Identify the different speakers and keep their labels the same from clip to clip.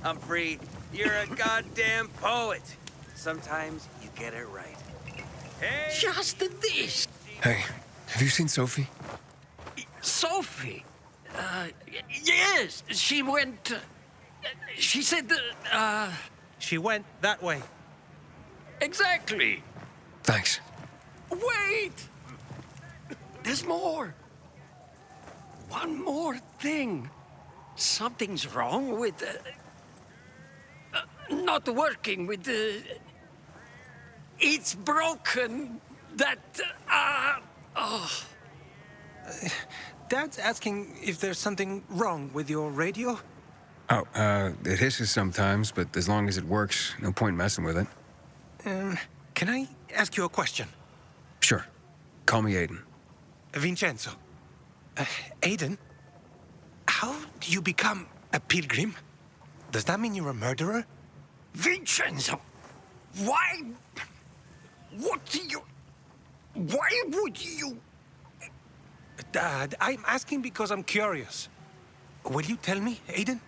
Speaker 1: Humphrey, you're a goddamn poet. Sometimes you get it right. Hey!
Speaker 2: Just this.
Speaker 3: Hey, have you seen Sophie?
Speaker 2: Sophie. Yes, she went. She said,
Speaker 4: She went that way.
Speaker 2: exactly.
Speaker 3: Thanks.
Speaker 2: Wait! There's more. One more thing. Something's wrong with. Not working with the. It's broken. That. Oh.
Speaker 4: Dad's asking if there's something wrong with your radio.
Speaker 3: Oh, it hisses sometimes, but as long as it works, no point messing with it.
Speaker 4: Can I ask you a question?
Speaker 3: Sure. Call me Aiden.
Speaker 4: Vincenzo. Aiden, how do you become a pilgrim? Does that mean you're a murderer?
Speaker 2: Vincenzo! Why? What do you. Why would you.
Speaker 4: Dad, I'm asking because I'm curious. Will you tell me, Aiden?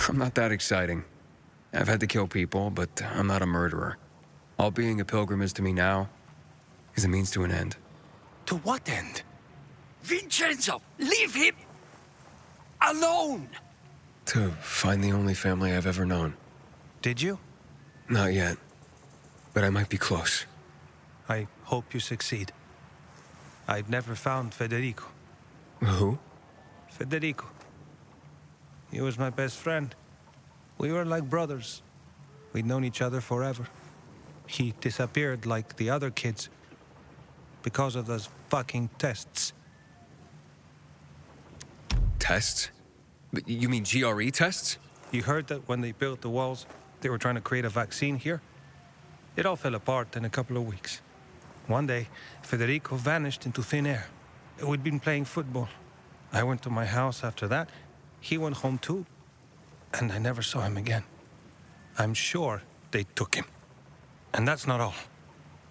Speaker 3: I'm not that exciting. I've had to kill people, but I'm not a murderer. All being a pilgrim is to me now is a means to an end.
Speaker 4: To what end?
Speaker 2: Vincenzo! Leave him alone!
Speaker 3: To find the only family I've ever known.
Speaker 4: Did you?
Speaker 3: Not yet. But I might be close.
Speaker 4: I hope you succeed. I've never found Federico.
Speaker 3: Who?
Speaker 4: Federico. He was my best friend. We were like brothers. We'd known each other forever. He disappeared like the other kids because of those fucking tests.
Speaker 3: Tests? But you mean GRE tests?
Speaker 4: You heard that when they built the walls, they were trying to create a vaccine here? It all fell apart in a couple of weeks. One day, Federico vanished into thin air. We'd been playing football. I went to my house after that. He went home too. And I never saw him again. I'm sure they took him. And that's not all.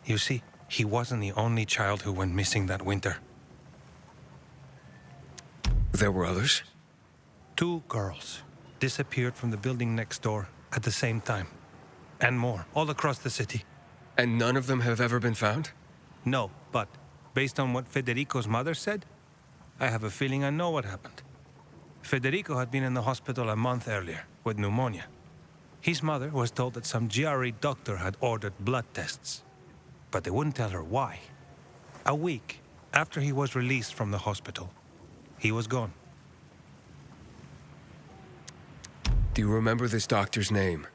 Speaker 4: You see, he wasn't the only child who went missing that winter.
Speaker 3: There were others?
Speaker 4: 2 girls disappeared from the building next door at the same time. And more, all across the city.
Speaker 3: And none of them have ever been found?
Speaker 4: No, but based on what Federico's mother said, I have a feeling I know what happened. Federico had been in the hospital a month earlier with pneumonia. His mother was told that some GRE doctor had ordered blood tests, but they wouldn't tell her why. A week after he was released from the hospital, he was gone.
Speaker 3: Do you remember this doctor's name?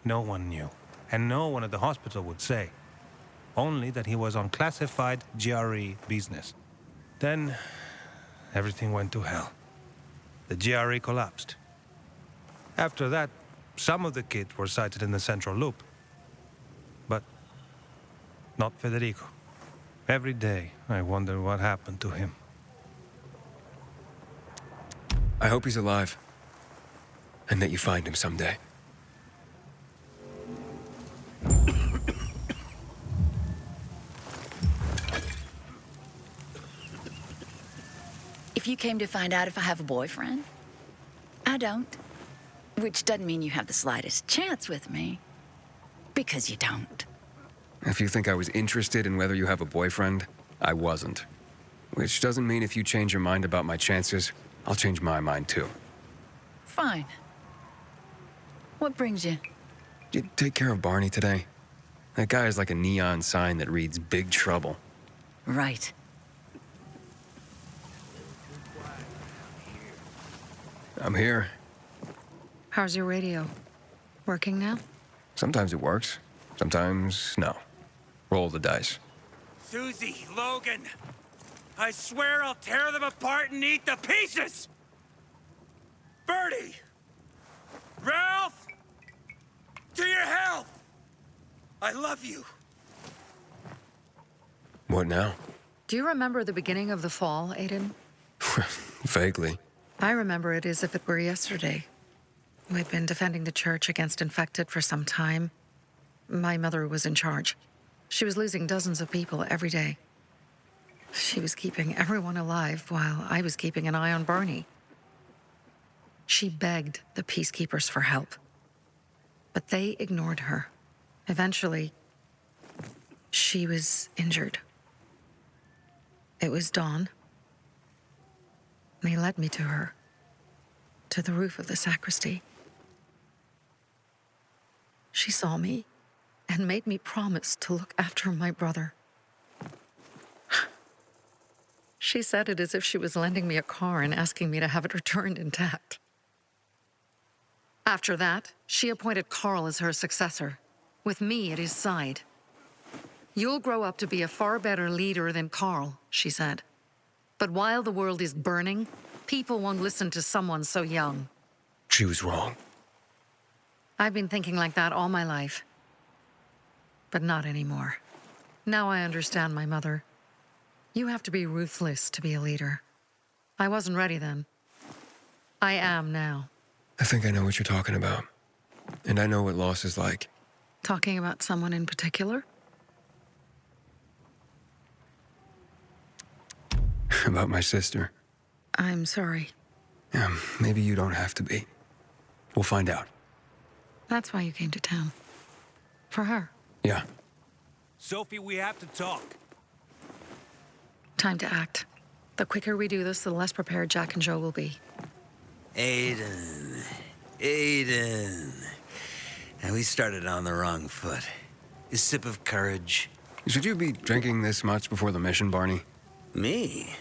Speaker 4: No one knew, and no one at the hospital would say. Only that he was on classified GRE business. Then, everything went to hell. The GRE collapsed. After that, some of the kids were sighted in the central loop. But not Federico. Every day, I wonder what happened to him.
Speaker 3: I hope he's alive. And that you find him someday.
Speaker 5: If you came to find out if I have a boyfriend, I don't. Which doesn't mean you have the slightest chance with me. Because you don't.
Speaker 3: If you think I was interested in whether you have a boyfriend, I wasn't. Which doesn't mean if you change your mind about my chances, I'll change my mind too.
Speaker 5: Fine. What brings you?
Speaker 3: Did you take care of Barney today? That guy is like a neon sign that reads Big Trouble.
Speaker 5: Right.
Speaker 3: I'm here.
Speaker 6: How's your radio? Working now?
Speaker 3: Sometimes it works. Sometimes, no. Roll the dice.
Speaker 1: Susie, Logan, I swear I'll tear them apart and eat the pieces! Bertie! Ralph! To your health! I love you.
Speaker 3: What now?
Speaker 6: Do you remember the beginning of the fall, Aiden?
Speaker 3: Vaguely.
Speaker 6: I remember it as if it were yesterday. We'd been defending the church against infected for some time. My mother was in charge. She was losing dozens of people every day. She was keeping everyone alive while I was keeping an eye on Barney. She begged the peacekeepers for help, but they ignored her. Eventually, she was injured. It was dawn. They led me to her, to the roof of the sacristy. She saw me and made me promise to look after my brother. She said it as if she was lending me a car and asking me to have it returned intact. After that, she appointed Carl as her successor, with me at his side. You'll grow up to be a far better leader than Carl, she said. But while the world is burning, people won't listen to someone so young.
Speaker 3: She was wrong.
Speaker 6: I've been thinking like that all my life. But not anymore. Now I understand my mother. You have to be ruthless to be a leader. I wasn't ready then. I am now.
Speaker 3: I think I know what you're talking about. And I know what loss is like.
Speaker 6: Talking about someone in particular?
Speaker 3: About my sister.
Speaker 6: I'm sorry.
Speaker 3: Yeah, maybe you don't have to be. We'll find out.
Speaker 6: That's why you came to town. For her.
Speaker 3: Yeah.
Speaker 1: Sophie, we have to talk.
Speaker 6: Time to act. The quicker we do this, the less prepared Jack and Joe will be.
Speaker 1: Aiden. And we started on the wrong foot. A sip of courage.
Speaker 3: Should you be drinking this much before the mission, Barney?
Speaker 1: Me?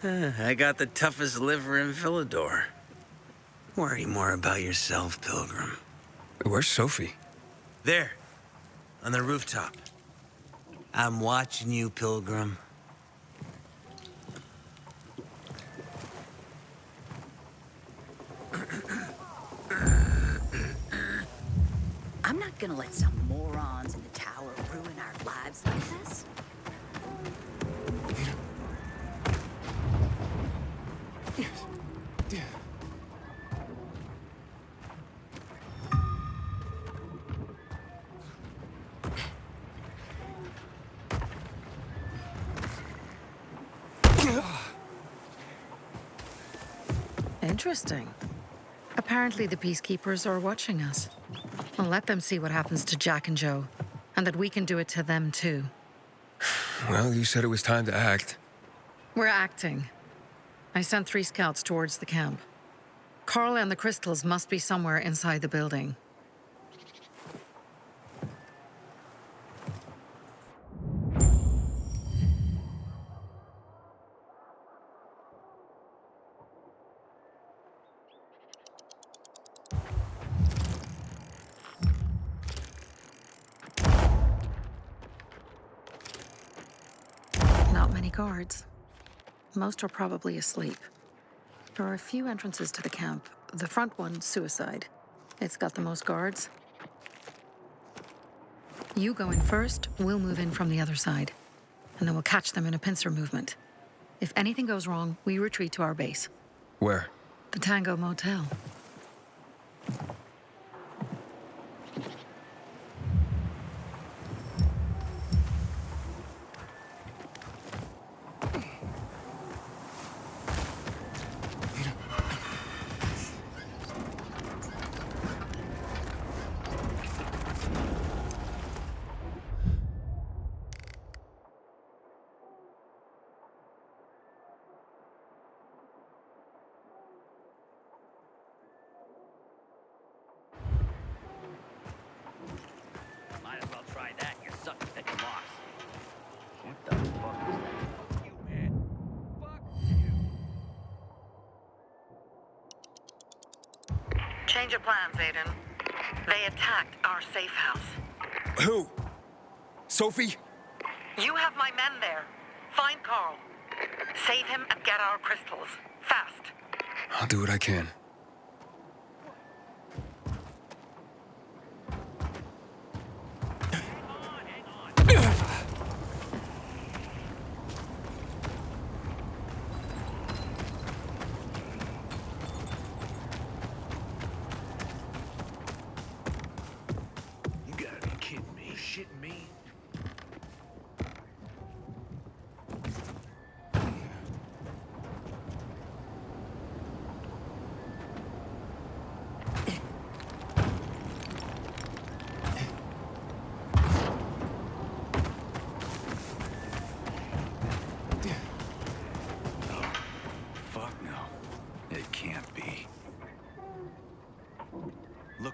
Speaker 1: I got the toughest liver in Villador. Worry more about yourself, Pilgrim.
Speaker 3: Where's Sophie?
Speaker 1: There, on the rooftop. I'm watching you, Pilgrim.
Speaker 5: I'm not gonna let some morons in the tower ruin our lives like this.
Speaker 6: Interesting. Apparently the peacekeepers are watching us. Well, let them see what happens to Jack and Joe, and that we can do it to them too.
Speaker 3: Well, you said it was time to act.
Speaker 6: We're acting. I sent 3 scouts towards the camp. Carl and the crystals must be somewhere inside the building. Not many guards. Most are probably asleep. There are a few entrances to the camp. The front one, suicide. It's got the most guards. You go in first, we'll move in from the other side. And then we'll catch them in a pincer movement. If anything goes wrong, we retreat to our base.
Speaker 3: Where?
Speaker 6: The Tango Motel.
Speaker 7: Might as well try that. You're sucking at your loss. What the fuck is that? You, man. Fuck you.
Speaker 6: Change of plans, Aiden. They attacked our safe house.
Speaker 3: Who? Sophie?
Speaker 6: You have my men there. Find Carl. Save him and get our crystals. Fast.
Speaker 3: I'll do what I can.
Speaker 2: You gotta be kidding me. You shitting me?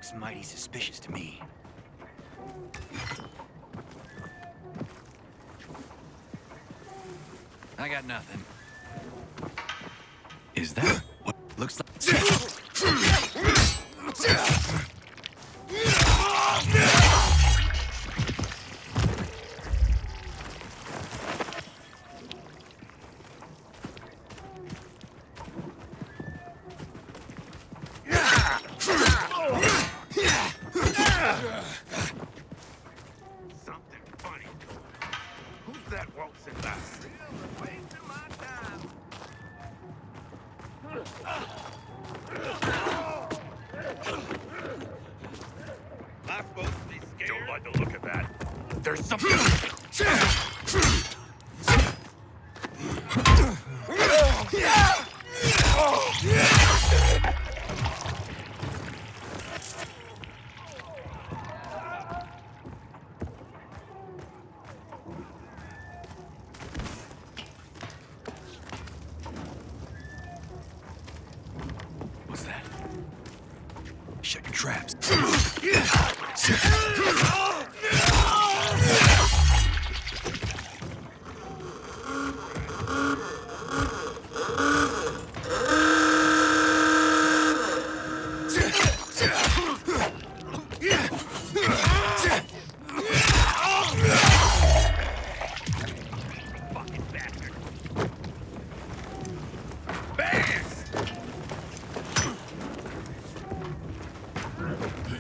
Speaker 2: looks mighty suspicious to me. I got nothing. Is that what looks like?
Speaker 1: Something funny. Who's that waltzing by? Wasting my time. Am I supposed to be scared? Don't like the look of that.
Speaker 2: There's something. What's that? Shut your traps.
Speaker 7: Fucking bastard.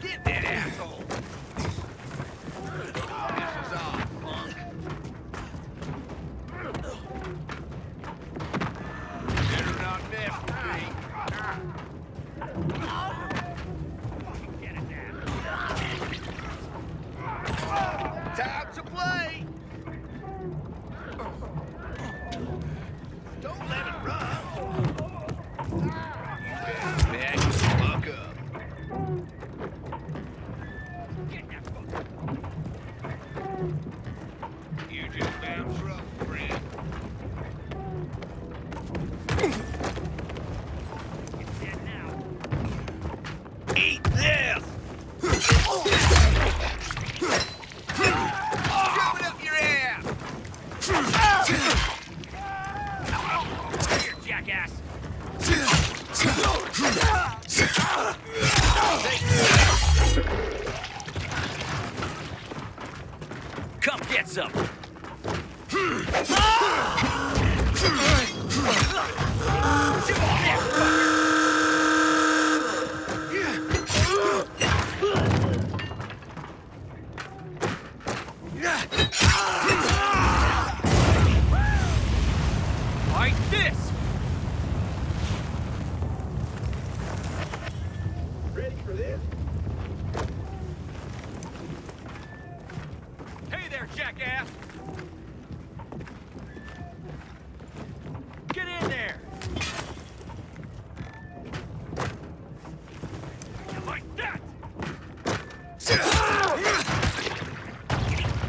Speaker 1: Get that asshole! This is all punk. Better not mess with me.
Speaker 7: Get it down.
Speaker 1: Time to play! Don't let it run! Back the fuck up.
Speaker 7: Get that fucker.
Speaker 1: You just damn rough, friend.
Speaker 7: It's dead now.
Speaker 1: Eat this! Shove it up your ass!
Speaker 7: Here, jackass. Come get some. Like this.
Speaker 1: Ready for this?
Speaker 7: Hey there, jackass. Get in there. Like that.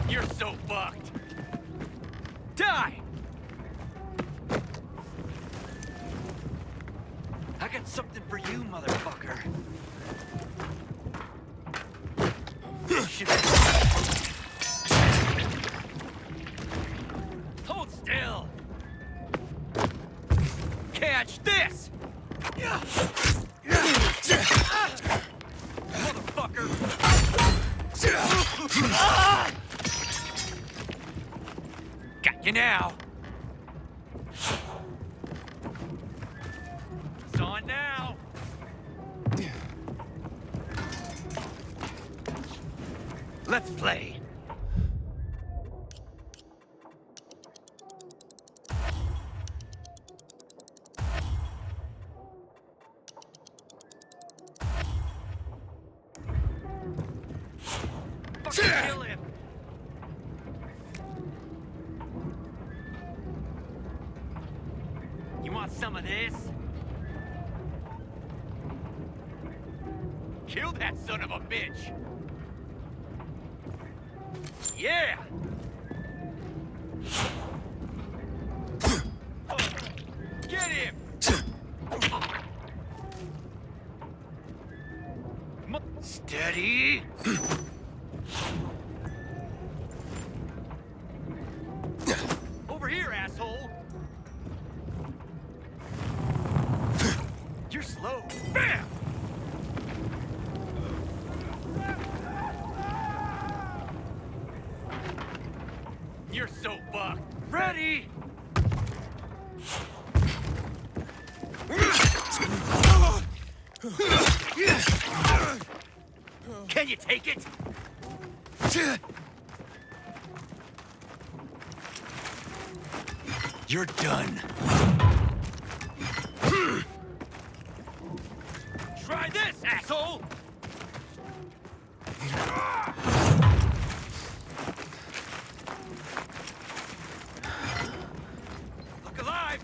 Speaker 7: You're so fucked. Die. I got something for you, motherfucker. Shit. Hold still. Catch this. Motherfucker. Got you now. It's on now. Let's play. Fucking kill him. You want some of this? Kill that son of a bitch. Yeah! Get him! Stay
Speaker 2: Steady.
Speaker 7: Over here, asshole!
Speaker 2: You're slow.
Speaker 7: Bam! You're so fucked.
Speaker 2: Ready.
Speaker 7: Can you take it?
Speaker 2: You're done.
Speaker 7: Try this, asshole! Look alive!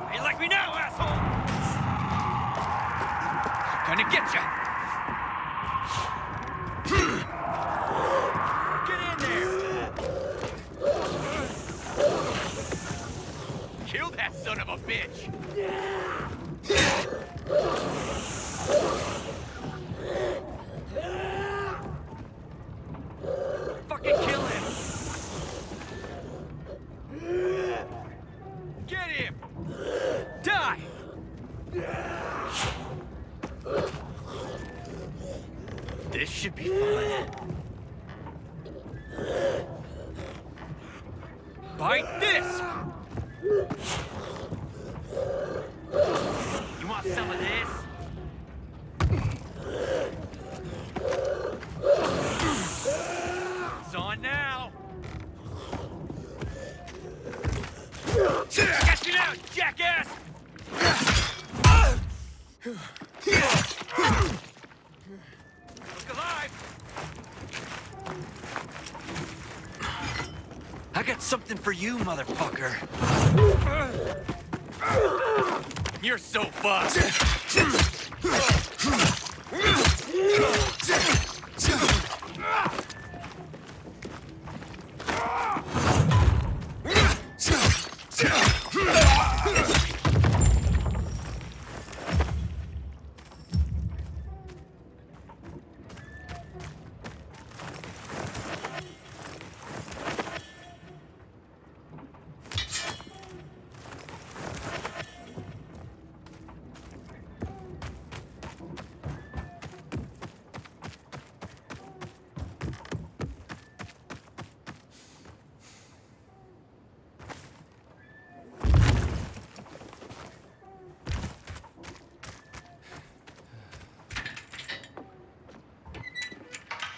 Speaker 7: How you like me now, asshole? Gonna get ya! Get in there! Kill that son of a bitch! Fucking kill him! Get him! Die!
Speaker 2: This should be fun.
Speaker 7: Bite this! You want some of this? It's on now! Catch me now, jackass! Look alive!
Speaker 2: I got something for you, motherfucker.
Speaker 7: You're so fucked!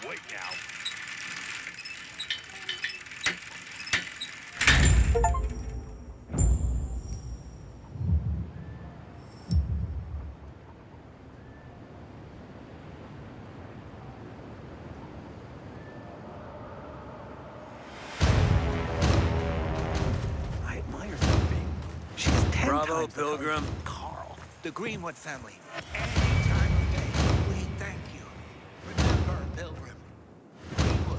Speaker 7: Wait now.
Speaker 2: I admire Sophie. She's 10
Speaker 1: Bravo,
Speaker 2: times the
Speaker 1: Pilgrim.
Speaker 2: color of Carl, the Greenwood family. Any time of day, we thank you. Remember, Pilgrim. Greenwood.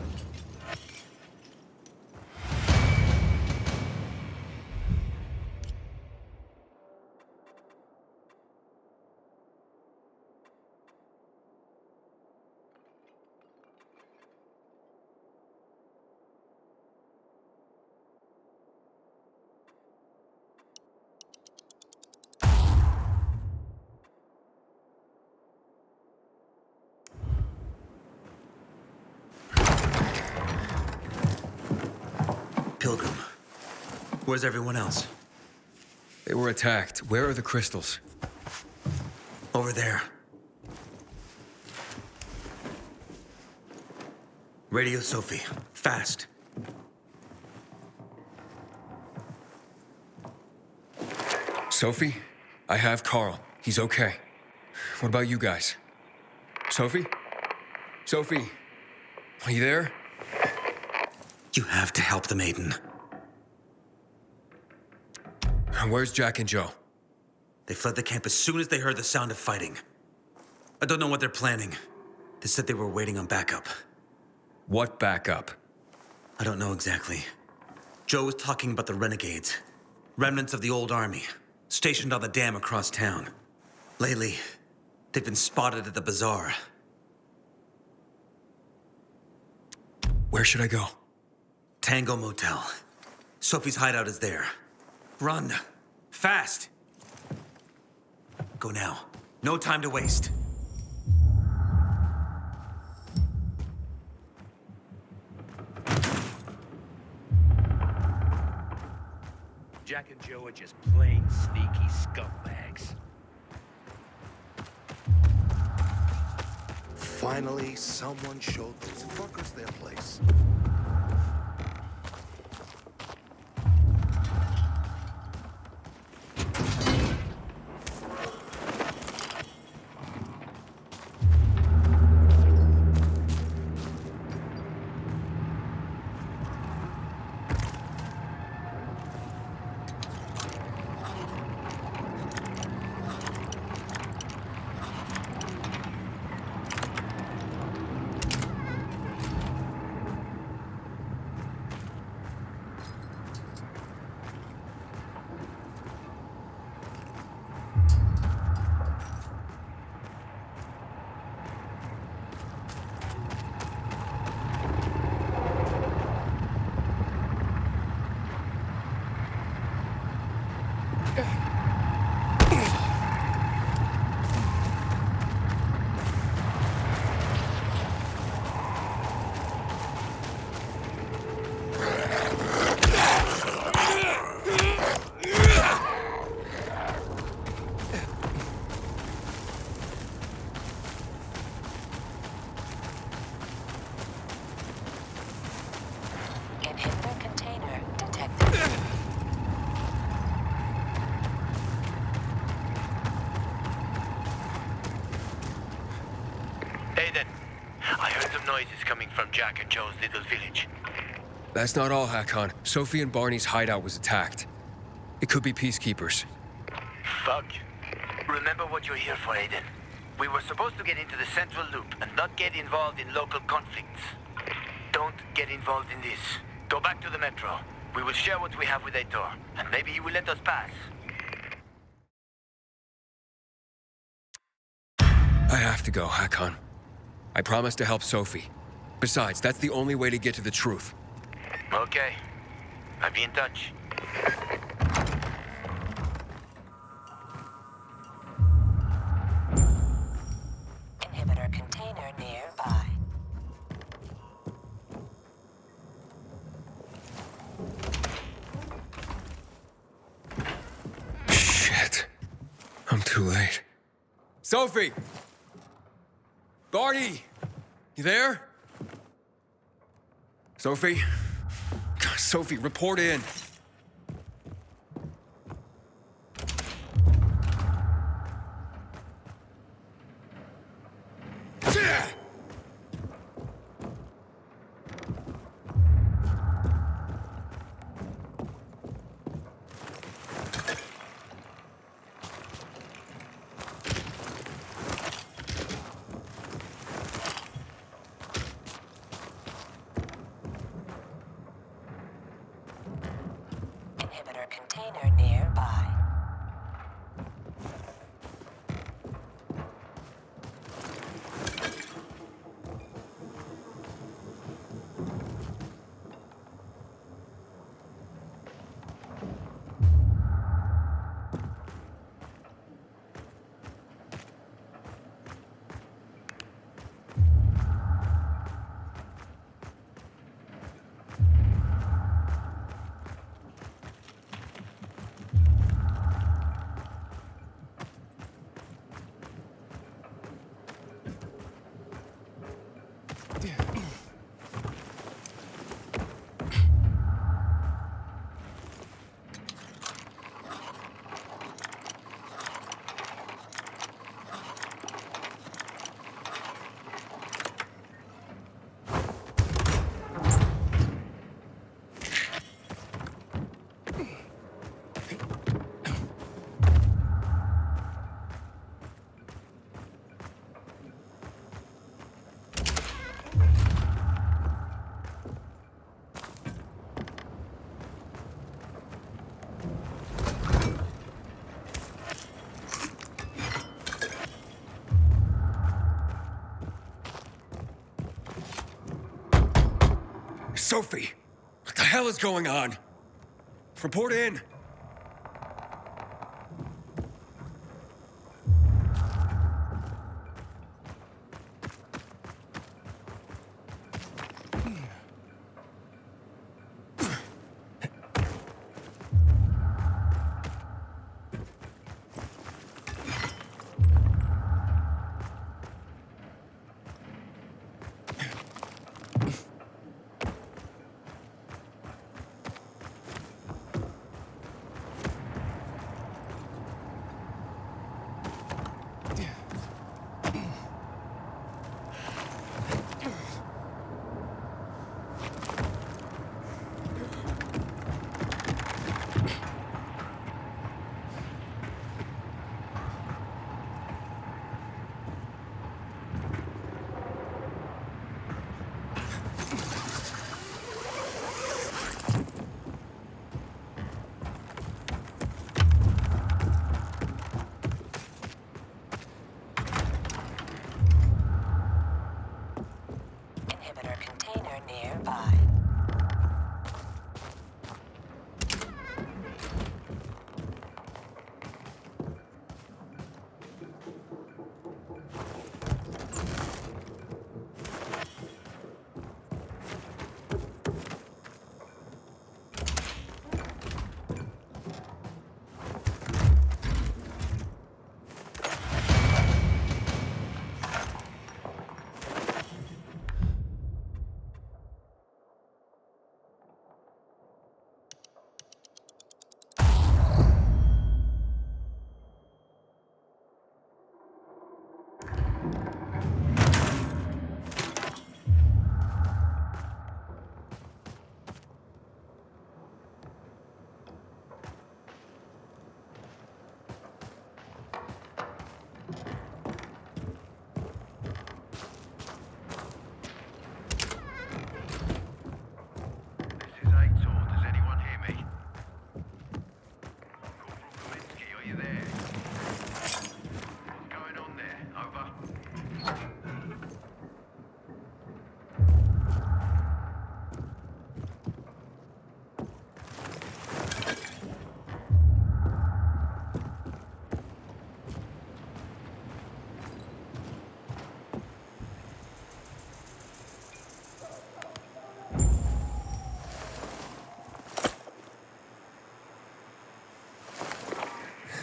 Speaker 8: Pilgrim, where's everyone else?
Speaker 3: They were attacked. Where are the crystals?
Speaker 8: Over there. Radio Sophie, fast.
Speaker 3: Sophie? I have Carl. He's okay. What about you guys? Sophie? Sophie? Are you there?
Speaker 8: You have to help the maiden.
Speaker 3: Where's Jack and Joe?
Speaker 8: They fled the camp as soon as they heard the sound of fighting. I don't know what they're planning. They said they were waiting on backup.
Speaker 3: What backup?
Speaker 8: I don't know exactly. Joe was talking about the renegades. Remnants of the old army, stationed on the dam across town. Lately, they've been spotted at the bazaar.
Speaker 3: Where should I go?
Speaker 8: Tango Motel. Sophie's hideout is there. Run. Fast. Go now. No time to waste.
Speaker 7: Jack and Joe are just plain sneaky scumbags.
Speaker 9: Finally, someone showed those fuckers their place.
Speaker 10: Inhibitor container detected.
Speaker 11: Aiden, I heard some noises coming from Jack and Joe's little village.
Speaker 3: That's not all, Hakon. Sophie and Barney's hideout was attacked. It could be peacekeepers.
Speaker 11: Fuck. Remember what you're here for, Aiden. We were supposed to get into the Central Loop and not get involved in local conflicts. Don't get involved in this. Go back to the Metro. We will share what we have with Aitor, and maybe he will let us pass.
Speaker 3: I have to go, Hakon. I promised to help Sophie. Besides, that's the only way to get to the truth.
Speaker 11: Okay. I'll be in touch.
Speaker 10: Inhibitor container nearby.
Speaker 3: Shit. I'm too late. Sophie! Barney! You there? Sophie? Sophie, report in.
Speaker 10: Inhibitor container nearby.
Speaker 3: Sophie! What the hell is going on? Report in.
Speaker 10: Inhibitor container nearby.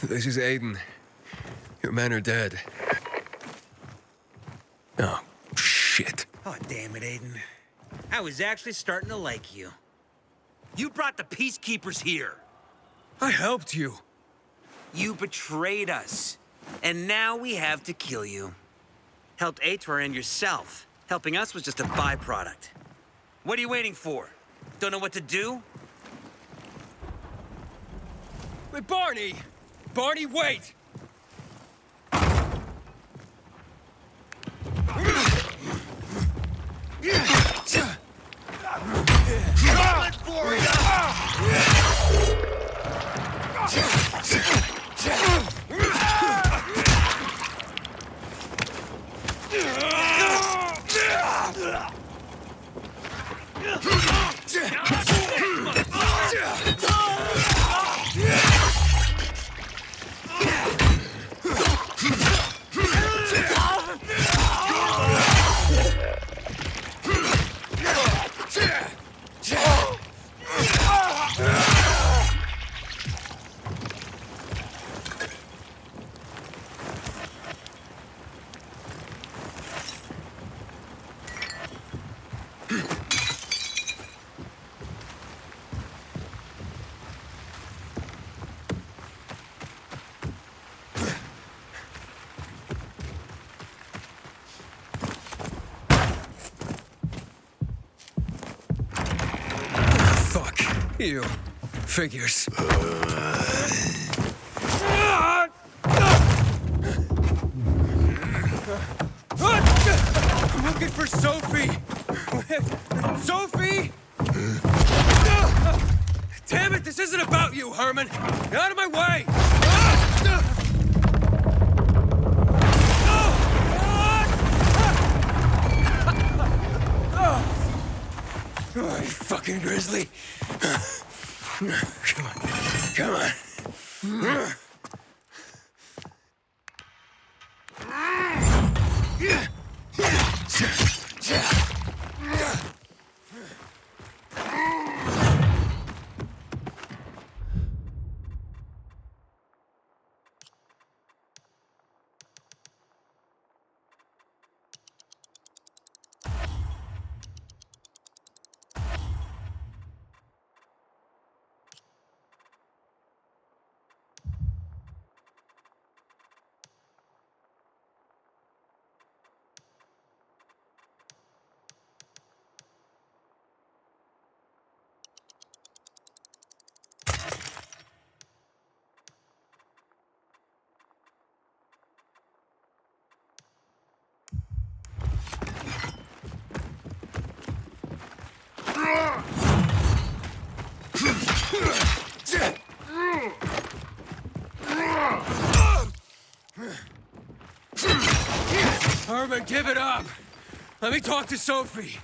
Speaker 3: This is Aiden. Your men are dead. Oh, shit.
Speaker 1: Oh, damn it, Aiden. I was actually starting to like you. You brought the Peacekeepers here.
Speaker 3: I helped you.
Speaker 1: You betrayed us. And now we have to kill you. Helped Ator and yourself. Helping us was just a byproduct. What are you waiting for? Don't know what to do?
Speaker 3: Wait, Barney! Barney, wait!
Speaker 2: Coming for
Speaker 3: You. Figures. I'm looking for Sophie! Sophie! Damn it, this isn't about you, Herman! Get out of my way! you fucking grizzly. Come on. Come on. Herman, give it up. Let me talk to Sophie.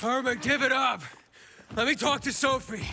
Speaker 3: Herman, give it up. Let me talk to Sophie.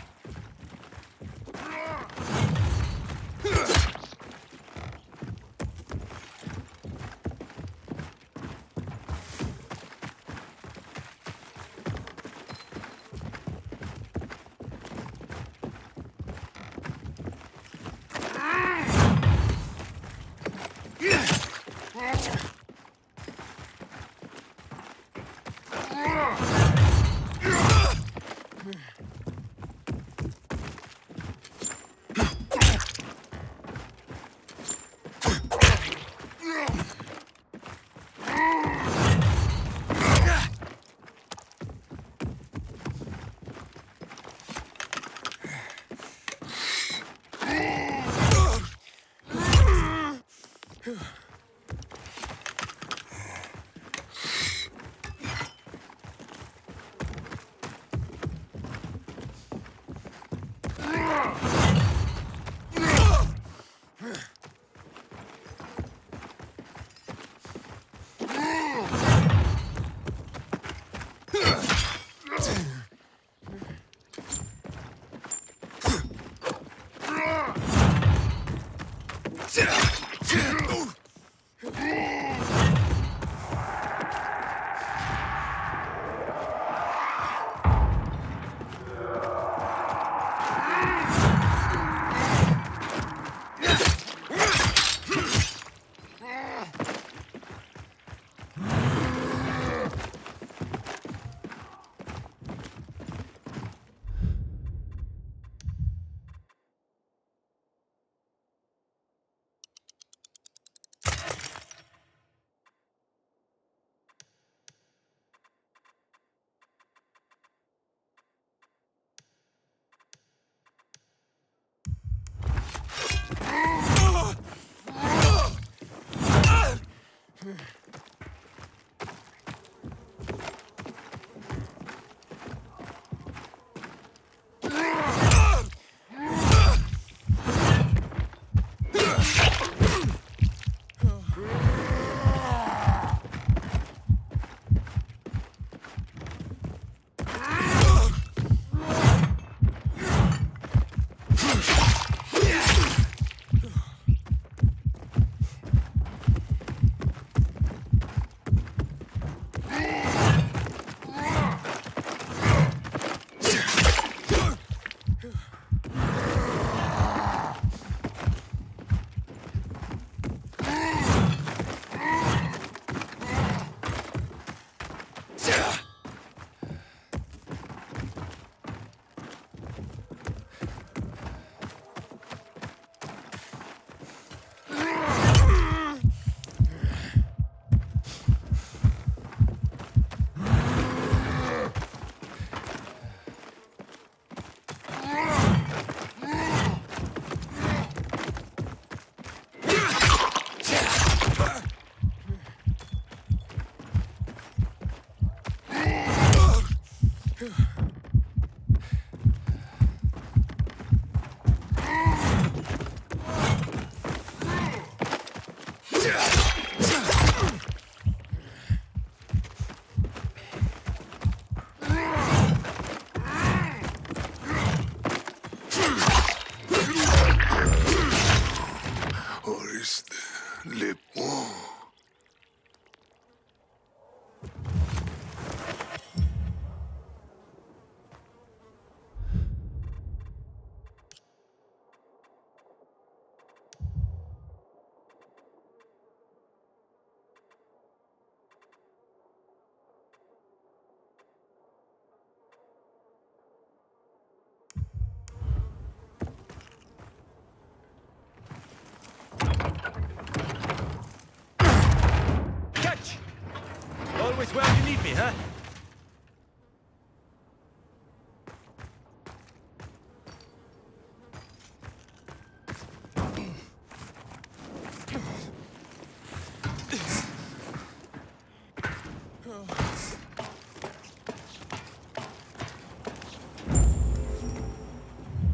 Speaker 7: Always where you need me, huh?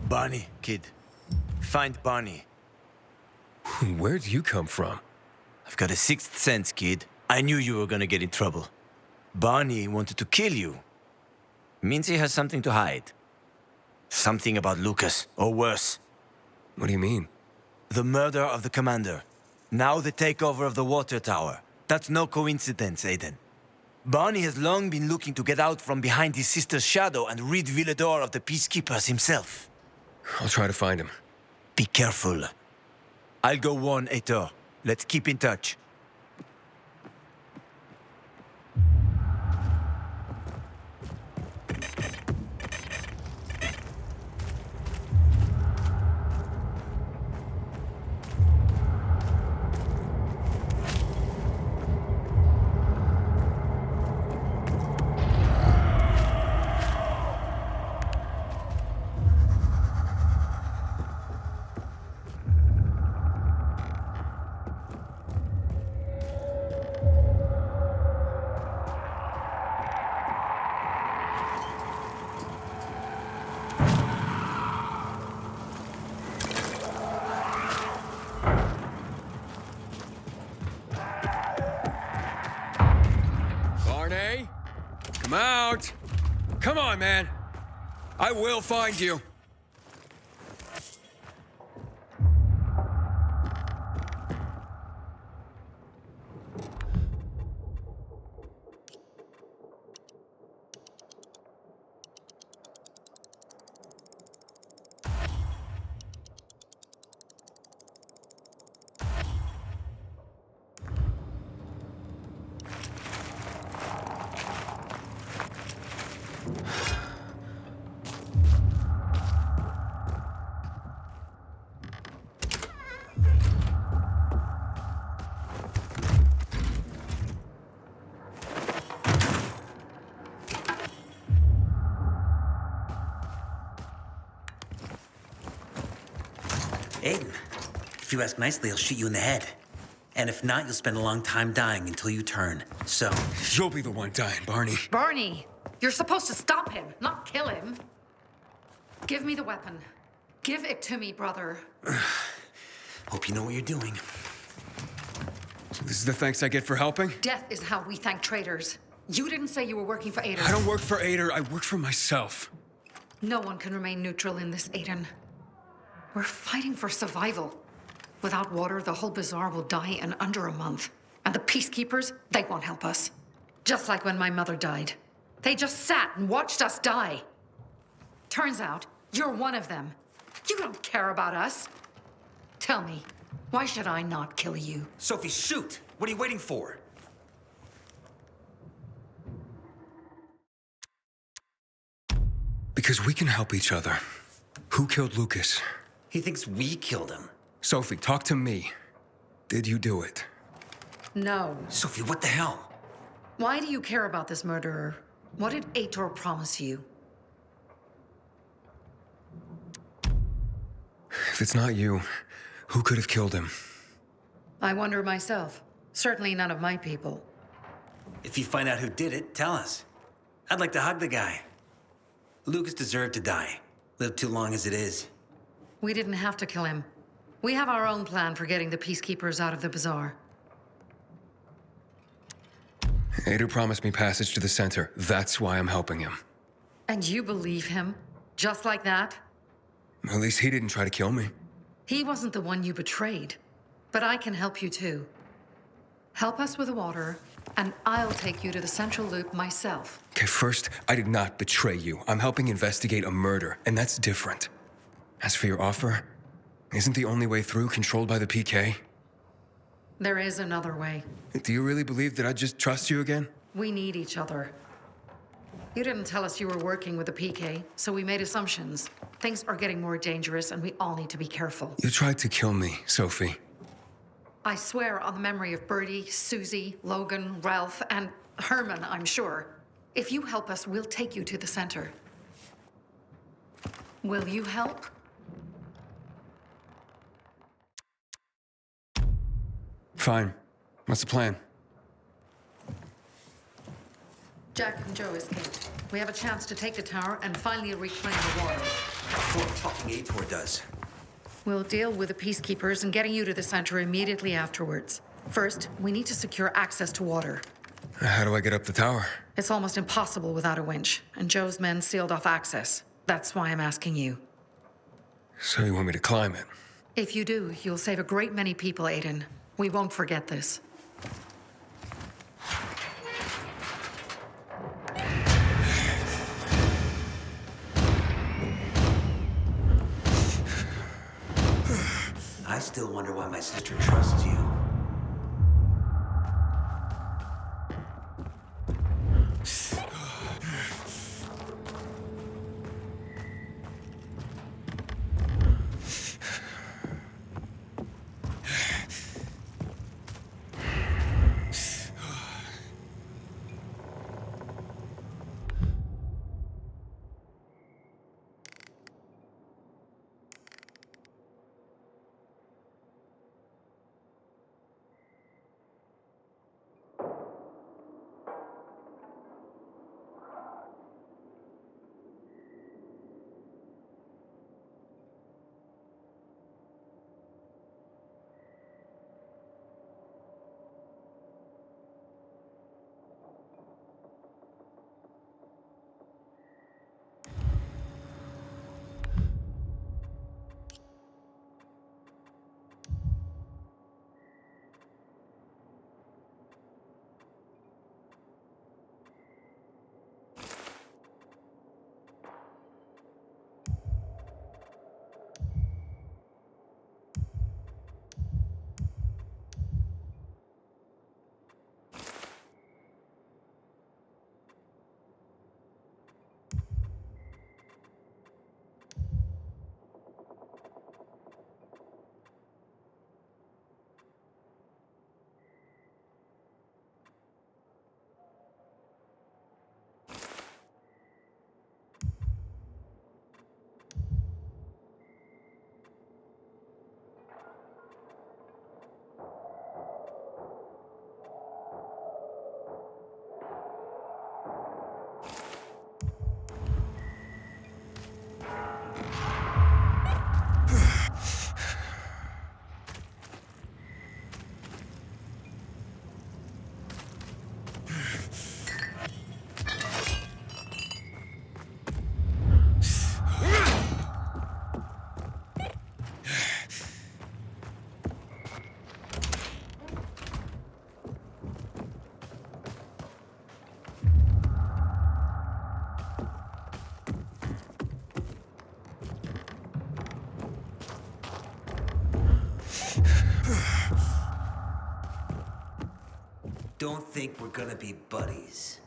Speaker 11: Barney, kid. Find Barney.
Speaker 3: Where'd you come from?
Speaker 11: I've got a sixth sense, kid. I knew you were gonna get in trouble. Barney wanted to kill you. Means he has something to hide. Something about Lucas, or worse.
Speaker 3: What do you mean?
Speaker 11: The murder of the commander. Now the takeover of the water tower. That's no coincidence, Aiden. Barney has long been looking to get out from behind his sister's shadow and rid Villedor of the Peacekeepers himself.
Speaker 3: I'll try to find him.
Speaker 11: Be careful. I'll go warn Aitor. Let's keep in touch.
Speaker 3: out! Come on, man! I will find you!
Speaker 8: Aiden, if you ask nicely, I'll shoot you in the head. And if not, you'll spend a long time dying until you turn. So,
Speaker 3: You'll be the one dying, Barney.
Speaker 6: Barney, you're supposed to stop him, not kill him. Give me the weapon. Give it to me, brother.
Speaker 8: hope you know what you're doing.
Speaker 3: This is the thanks I get for helping?
Speaker 6: Death is how we thank traitors. You didn't say you were working for Aiden.
Speaker 3: I don't work for Ader, I work for myself.
Speaker 6: No one can remain neutral in this, Aiden. We're fighting for survival. Without water, the whole bazaar will die in under a month. And the peacekeepers, they won't help us. Just like when my mother died. They just sat and watched us die. Turns out, you're one of them. You don't care about us. Tell me, why should I not kill you?
Speaker 8: Sophie, shoot! What are you waiting for?
Speaker 3: Because we can help each other. Who killed Lucas?
Speaker 8: He thinks we killed him.
Speaker 3: Sophie, talk to me. Did you do it?
Speaker 6: No.
Speaker 8: Sophie, what the hell?
Speaker 6: Why do you care about this murderer? What did Aitor promise you?
Speaker 3: If it's not you, who could have killed him?
Speaker 6: I wonder myself. Certainly none of my people.
Speaker 8: If you find out who did it, tell us. I'd like to hug the guy. Lucas deserved to die. Lived too long as it is.
Speaker 6: We didn't have to kill him. We have our own plan for getting the peacekeepers out of the bazaar.
Speaker 3: Ader promised me passage to the center. That's why I'm helping him.
Speaker 6: And you believe him? Just like that?
Speaker 3: At least he didn't try to kill me.
Speaker 6: He wasn't the one you betrayed. But I can help you too. Help us with the water, and I'll take you to the Central Loop myself.
Speaker 3: Okay, first, I did not betray you. I'm helping investigate a murder, and that's different. As for your offer, isn't the only way through controlled by the PK?
Speaker 6: There is another way.
Speaker 3: Do you really believe that I'd just trust you again?
Speaker 6: We need each other. You didn't tell us you were working with the PK, so we made assumptions. Things are getting more dangerous, and we all need to be careful.
Speaker 3: You tried to kill me, Sophie.
Speaker 6: I swear on the memory of Birdie, Susie, Logan, Ralph, and Herman, I'm sure. If you help us, we'll take you to the center. Will you help?
Speaker 3: Fine. What's the plan?
Speaker 6: Jack and Joe escaped. We have a chance to take the tower and finally reclaim the water.
Speaker 8: Before fucking Aitor does.
Speaker 6: We'll deal with the peacekeepers and getting you to the center immediately afterwards. First, we need to secure access to water.
Speaker 3: How do I get up the tower?
Speaker 6: It's almost impossible without a winch, and Joe's men sealed off access. That's why I'm asking you.
Speaker 3: So you want me to climb it?
Speaker 6: If you do, you'll save a great many people, Aiden. We won't forget this.
Speaker 8: I still wonder why my sister trusts you.
Speaker 1: Don't think we're gonna be buddies.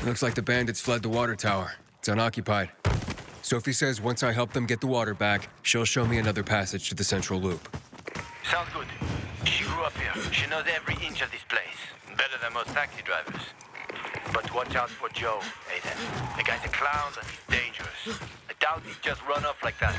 Speaker 3: Looks like the bandits fled the water tower. It's unoccupied. Sophie says once I help them get the water back, she'll show me another passage to the central loop.
Speaker 11: Sounds good. She grew up here. She knows every inch of this place. Better than most taxi drivers. But watch out for Joe, Aiden. The guy's a clown and he's dangerous. I doubt he'd just run off like that.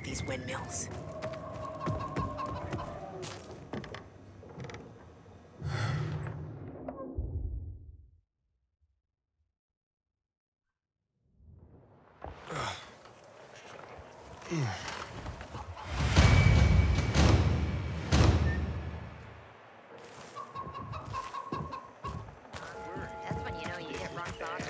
Speaker 10: these windmills.
Speaker 5: That's when you know you hit rock bottom.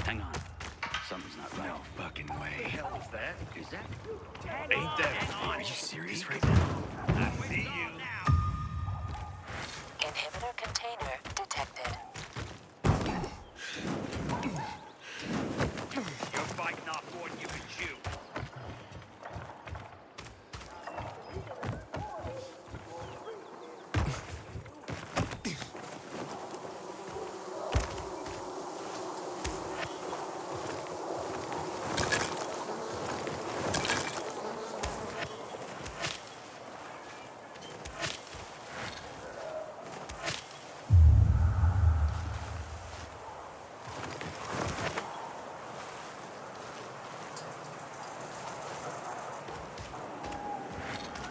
Speaker 7: Hang on. Something's not right. No fucking way.
Speaker 2: What the hell is that?
Speaker 7: Is that?
Speaker 2: Ain't that?
Speaker 7: Are you serious right now?
Speaker 2: I see you.
Speaker 10: Inhibitor container detected.
Speaker 7: You're biting off more than you can chew.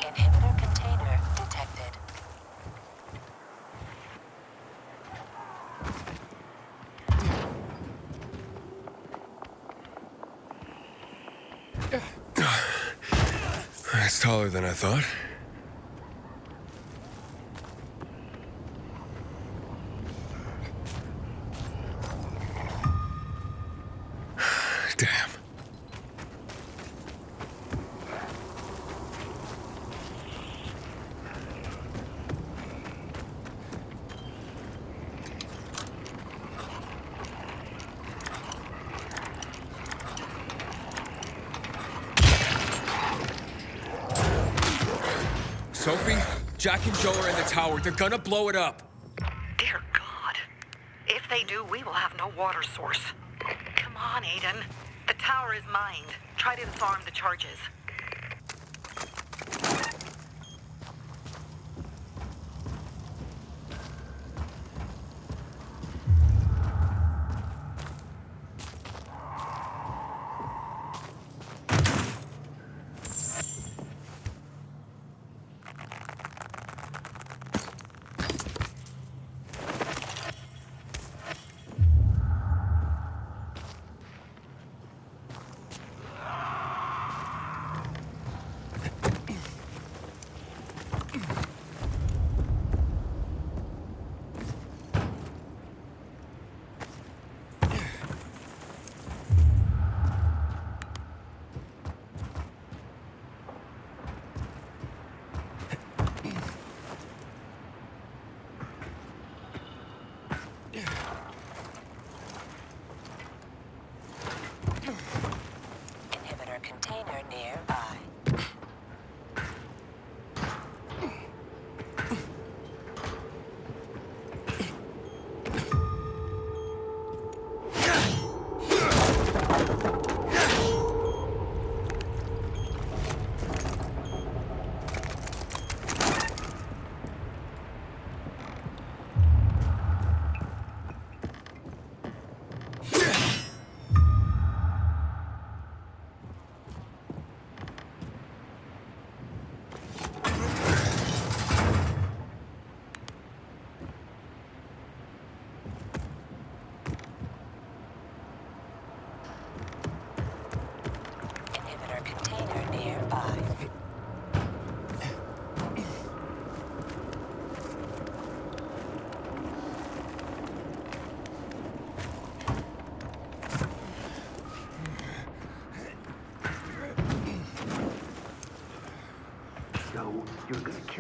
Speaker 10: Inhibitor container detected.
Speaker 3: That's taller than I thought. Damn. Sophie, Jack and Joe are in the tower. They're gonna blow it up.
Speaker 6: Dear God. If they do, we will have no water source. Come on, Aiden. The tower is mined. Try to disarm the charges.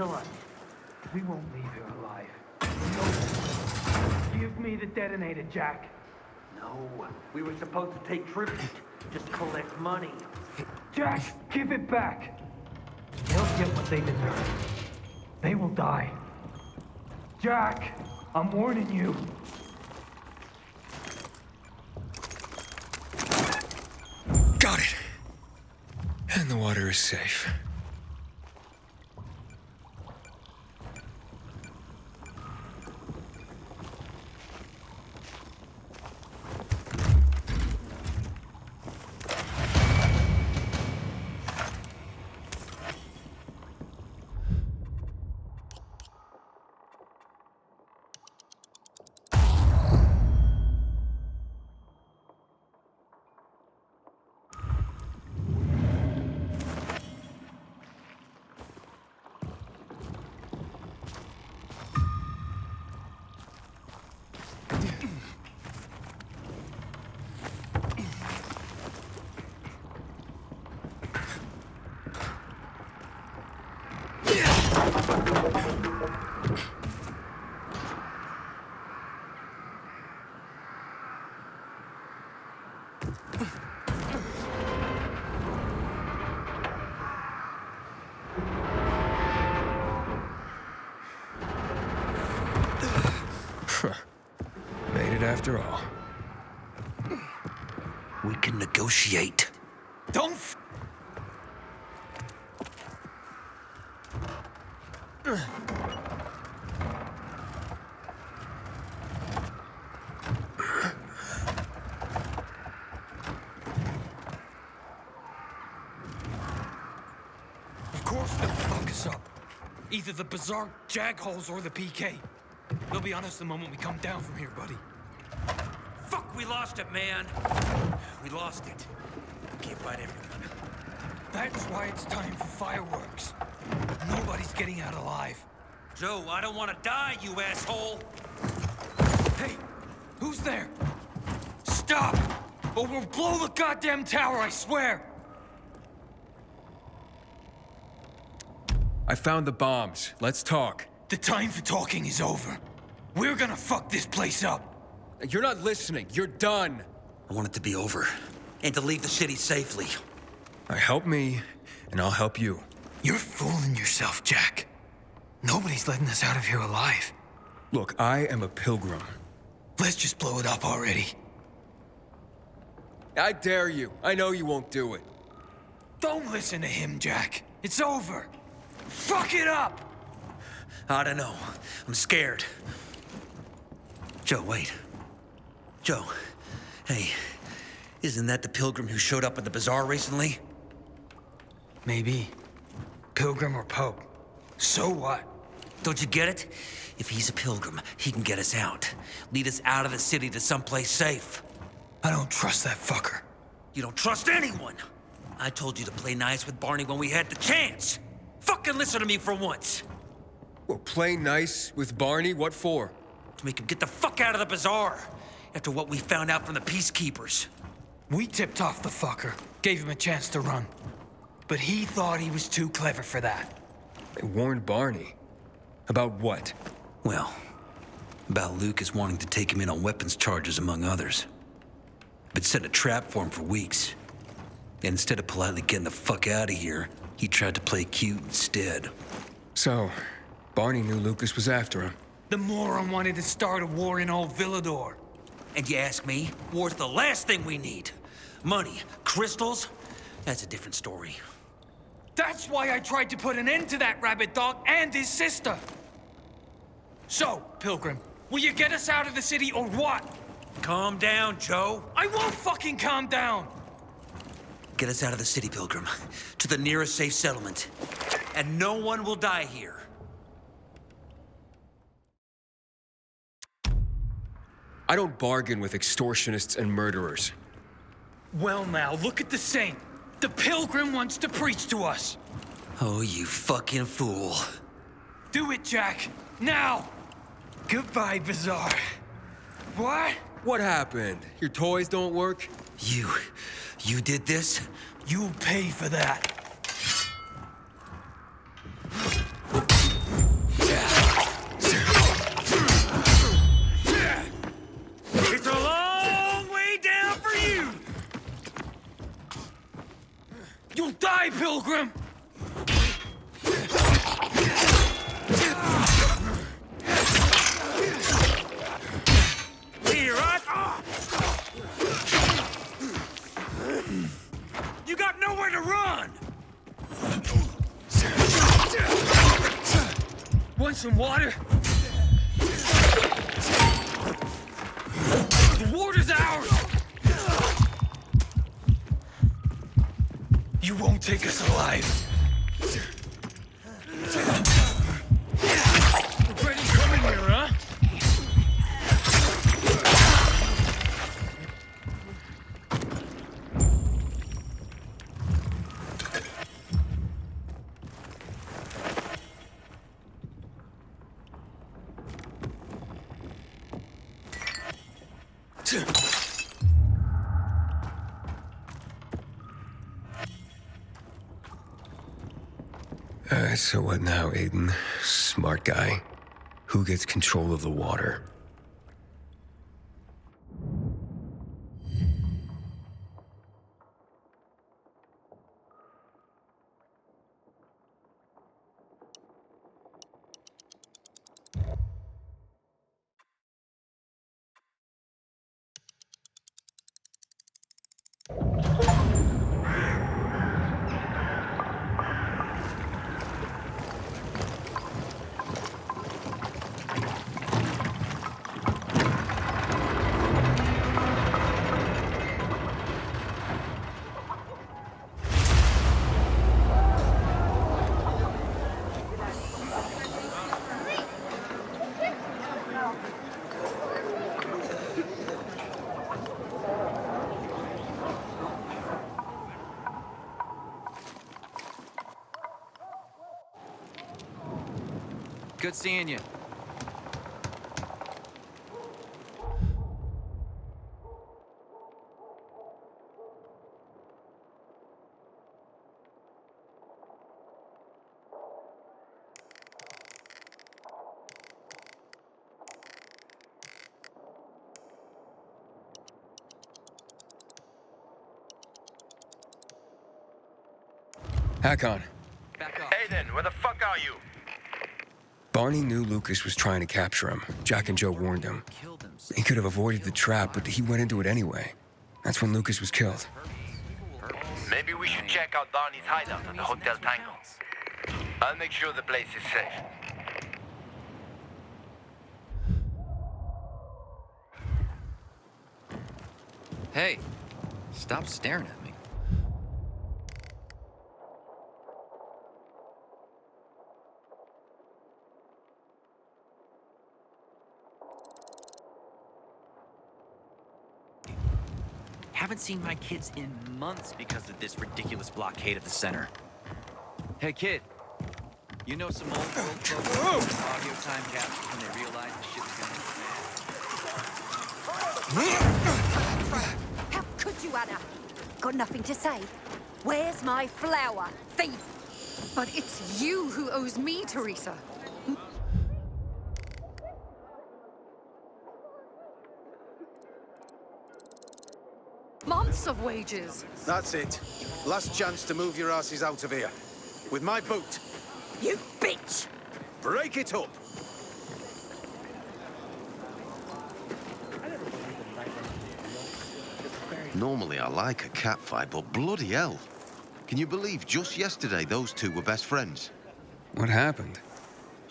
Speaker 12: kill us. We won't leave here alive. No. Give me the detonator, Jack.
Speaker 13: No, we were supposed to take tribute, just collect money.
Speaker 12: Jack, give it back. They'll get what they deserve. They will die. Jack, I'm warning you.
Speaker 3: Got it. And the water is safe. Made it after all.
Speaker 8: We can negotiate.
Speaker 12: Don't
Speaker 14: Of course they'll fuck us up. Either the Bazaar Jagholes or the PK. They'll be on us the moment we come down from here, buddy.
Speaker 1: Fuck, we lost it, man. We lost it. Can't fight everyone.
Speaker 14: That's why it's time for fireworks. Nobody's getting out alive.
Speaker 1: Joe, I don't want to die, you asshole.
Speaker 14: Hey, who's there? Stop! Or we'll blow the goddamn tower, I swear!
Speaker 3: I found the bombs. Let's talk.
Speaker 14: The time for talking is over. We're gonna fuck this place up.
Speaker 3: You're not listening. You're done.
Speaker 8: I want it to be over. And to leave the city safely.
Speaker 3: Help me, and I'll help you.
Speaker 14: You're fooling yourself, Jack. Nobody's letting us out of here alive.
Speaker 3: Look, I am a pilgrim.
Speaker 14: Let's just blow it up already.
Speaker 3: I dare you. I know you won't do it.
Speaker 14: Don't listen to him, Jack. It's over. Fuck it up!
Speaker 8: I don't know. I'm scared. Joe, wait. Joe, hey, isn't that the pilgrim who showed up at the bazaar recently?
Speaker 14: Maybe. Pilgrim or Pope. So what?
Speaker 8: Don't you get it? If he's a pilgrim, he can get us out. Lead us out of the city to someplace safe.
Speaker 14: I don't trust that fucker.
Speaker 8: You don't trust anyone! I told you to play nice with Barney when we had the chance! Fucking listen to me for once!
Speaker 3: Well, play nice with Barney? What for?
Speaker 8: To make him get the fuck out of the bazaar! After what we found out from the Peacekeepers.
Speaker 14: We tipped off the fucker, gave him a chance to run. But he thought he was too clever for that.
Speaker 3: They warned Barney. About what?
Speaker 8: Well, about Lucas wanting to take him in on weapons charges, among others. But set a trap for him for weeks. And instead of politely getting the fuck out of here, he tried to play cute instead.
Speaker 3: So, Barney knew Lucas was after him.
Speaker 14: The moron wanted to start a war in old Villador.
Speaker 8: And you ask me, war's the last thing we need. Money, crystals, that's a different story.
Speaker 14: That's why I tried to put an end to that rabbit dog and his sister. So, Pilgrim, will you get us out of the city or what?
Speaker 8: Calm down, Joe.
Speaker 14: I won't fucking calm down!
Speaker 8: Get us out of the city, Pilgrim, to the nearest safe settlement. And no one will die here.
Speaker 3: I don't bargain with extortionists and murderers.
Speaker 14: Well now, look at the saint. The Pilgrim wants to preach to us.
Speaker 8: Oh, you fucking fool.
Speaker 14: Do it, Jack. Now! Goodbye, Bazaar. What?
Speaker 3: What happened? Your toys don't work?
Speaker 8: You did this?
Speaker 14: You'll pay for that. Want some water? The water's ours! You won't take us alive. Ready to come in here, huh?
Speaker 3: So what now, Aiden? Smart guy. Who gets control of the water?
Speaker 15: Good seeing you.
Speaker 3: Hakon.
Speaker 11: Aiden, where the fuck are you?
Speaker 3: Barney knew Lucas was trying to capture him. Jack and Joe warned him. He could have avoided the trap, but he went into it anyway. That's when Lucas was killed.
Speaker 11: Maybe we should check out Barney's hideout at the Hotel Tango. I'll make sure the place is safe.
Speaker 15: Hey, stop staring at me.
Speaker 16: Haven't seen my kids in months because of this ridiculous blockade at the center.
Speaker 15: Hey, kid. You know some old folks audio time capture when they realized the shit was gonna hit
Speaker 17: How could you, Anna? Got nothing to say? Where's my flower, thief?
Speaker 6: But it's you who owes me, Teresa. Months of wages.
Speaker 9: That's it. Last chance to move your asses out of here. With my boot.
Speaker 17: You bitch!
Speaker 9: Break it up!
Speaker 18: Normally I like a cat fight, but bloody hell. Can you believe just yesterday those two were best friends?
Speaker 3: What happened?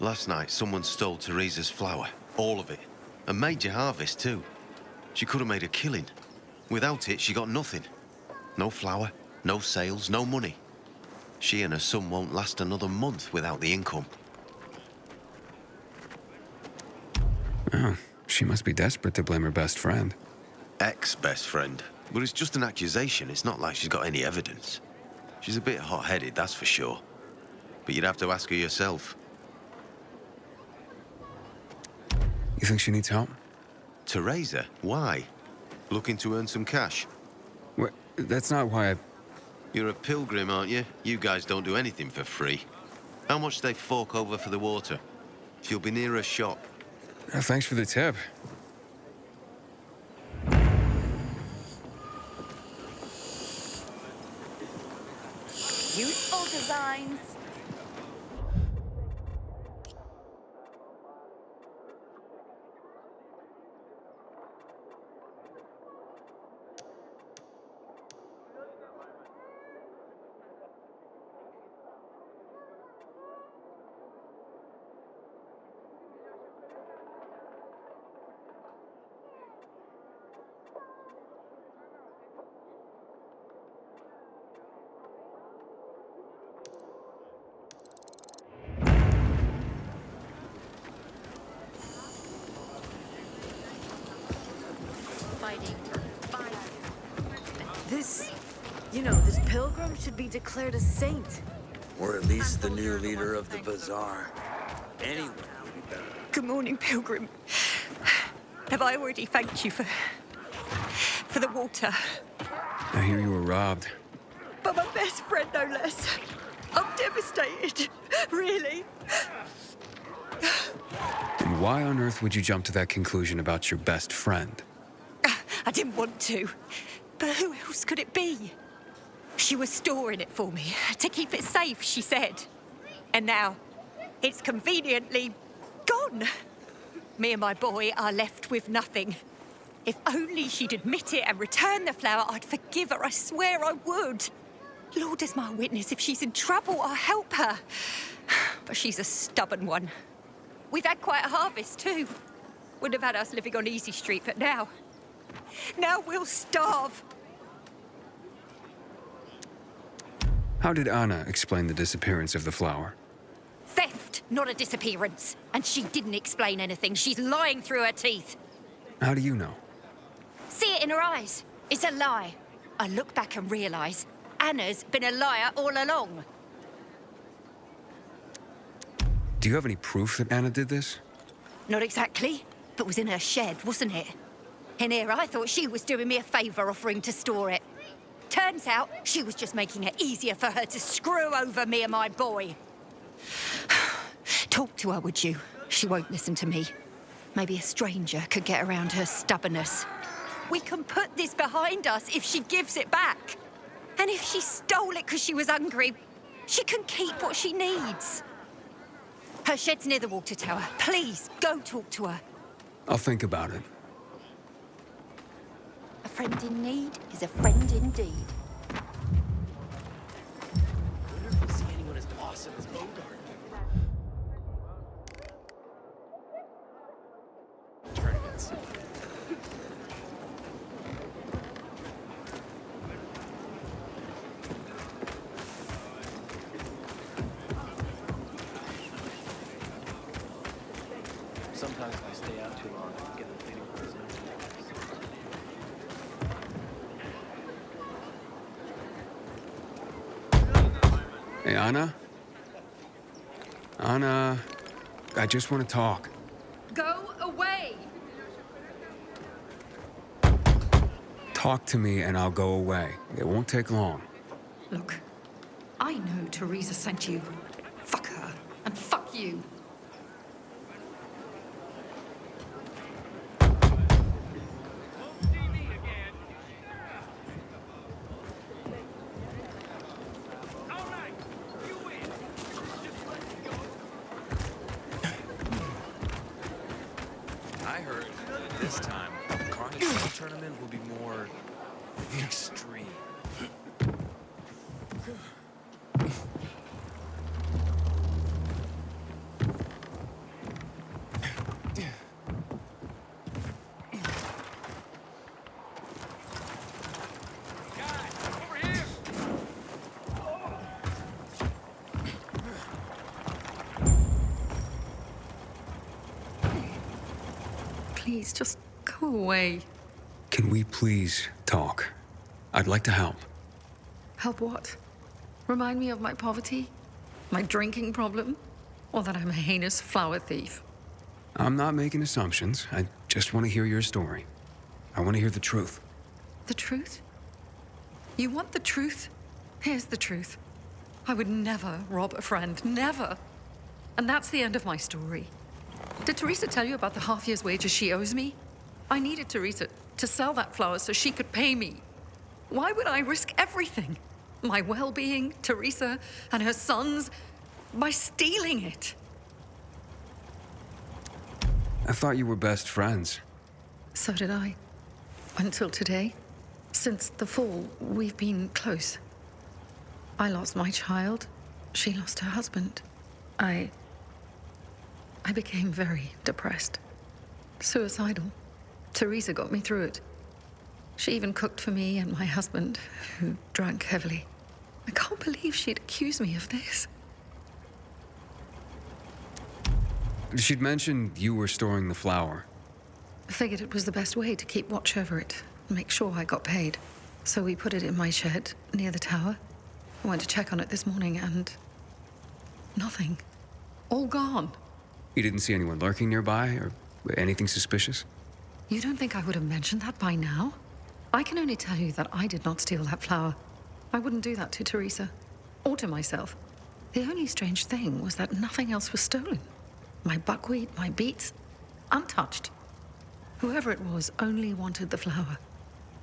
Speaker 18: Last night someone stole Teresa's flour. All of it. A major harvest too. She could have made a killing. Without it, she got nothing. No flour, no sales, no money. She and her son won't last another month without the income.
Speaker 3: Oh, she must be desperate to blame her best friend.
Speaker 18: Ex-best friend. But it's just an accusation. It's not like she's got any evidence. She's a bit hot-headed, that's for sure. But you'd have to ask her yourself.
Speaker 3: You think she needs help?
Speaker 18: Teresa? Why? Looking to earn some cash?
Speaker 3: What? That's not why I...
Speaker 18: You're a pilgrim, aren't you? You guys don't do anything for free. How much do they fork over for the water? She'll be near a shop.
Speaker 3: Thanks for the tip.
Speaker 17: Useful designs.
Speaker 19: You know, this pilgrim should be declared a saint.
Speaker 1: Or at least the new leader of the bazaar. Anyway.
Speaker 17: Good morning, Pilgrim. Have I already thanked you for the water?
Speaker 3: I hear you were robbed.
Speaker 17: But my best friend, no less. I'm devastated. Really.
Speaker 3: And why on earth would you jump to that conclusion about your best friend?
Speaker 17: I didn't want to. But who else could it be? She was storing it for me, to keep it safe, she said. And now, it's conveniently gone. Me and my boy are left with nothing. If only she'd admit it and return the flower, I'd forgive her, I swear I would. Lord is my witness, if she's in trouble, I'll help her. But she's a stubborn one. We've had quite a harvest, too. Wouldn't have had us living on Easy Street, but now we'll starve.
Speaker 3: How did Anna explain the disappearance of the flower?
Speaker 17: Theft, not a disappearance. And she didn't explain anything. She's lying through her teeth.
Speaker 3: How do you know?
Speaker 17: See it in her eyes. It's a lie. I look back and realise Anna's been a liar all along.
Speaker 3: Do you have any proof that Anna did this?
Speaker 17: Not exactly, but was in her shed, wasn't it? In here, I thought she was doing me a favour offering to store it. Turns out, she was just making it easier for her to screw over me and my boy. Talk to her, would you? She won't listen to me. Maybe a stranger could get around her stubbornness. We can put this behind us if she gives it back. And if she stole it because she was hungry, she can keep what she needs. Her shed's near the water tower. Please, go talk to her.
Speaker 3: I'll think about it.
Speaker 17: A friend in need is a friend indeed.
Speaker 13: I wonder if we'll see anyone as awesome as Bogart. Tournaments. Sometimes if I stay out too long, I can get the feeling of
Speaker 3: Hey, Anna? Anna, I just want to talk.
Speaker 6: Go away!
Speaker 3: Talk to me and I'll go away. It won't take long.
Speaker 6: Look, I know Teresa sent you. Fuck her, and fuck you.
Speaker 15: I heard that this time, the Carnage tournament will be more extreme.
Speaker 6: Please, just go away.
Speaker 3: Can we please talk? I'd like to help.
Speaker 6: Help what? Remind me of my poverty? My drinking problem? Or that I'm a heinous flower thief?
Speaker 3: I'm not making assumptions. I just want to hear your story. I want to hear the truth.
Speaker 6: The truth? You want the truth? Here's the truth. I would never rob a friend. Never. And that's the end of my story. Did Teresa tell you about the half year's wages she owes me? I needed Teresa to sell that flower so she could pay me. Why would I risk everything? My well-being, Teresa, and her sons, by stealing it?
Speaker 3: I thought you were best friends.
Speaker 6: So did I. Until today. Since the fall, we've been close. I lost my child. She lost her husband. I became very depressed. Suicidal. Teresa got me through it. She even cooked for me and my husband, who drank heavily. I can't believe she'd accuse me of this.
Speaker 3: She'd mentioned you were storing the flower.
Speaker 6: I figured it was the best way to keep watch over it, and make sure I got paid. So we put it in my shed near the tower. I went to check on it this morning and... nothing. All gone.
Speaker 3: You didn't see anyone lurking nearby or anything suspicious?
Speaker 6: You don't think I would have mentioned that by now? I can only tell you that I did not steal that flower. I wouldn't do that to Teresa. Or to myself. The only strange thing was that nothing else was stolen. My buckwheat, my beets, untouched. Whoever it was only wanted the flower.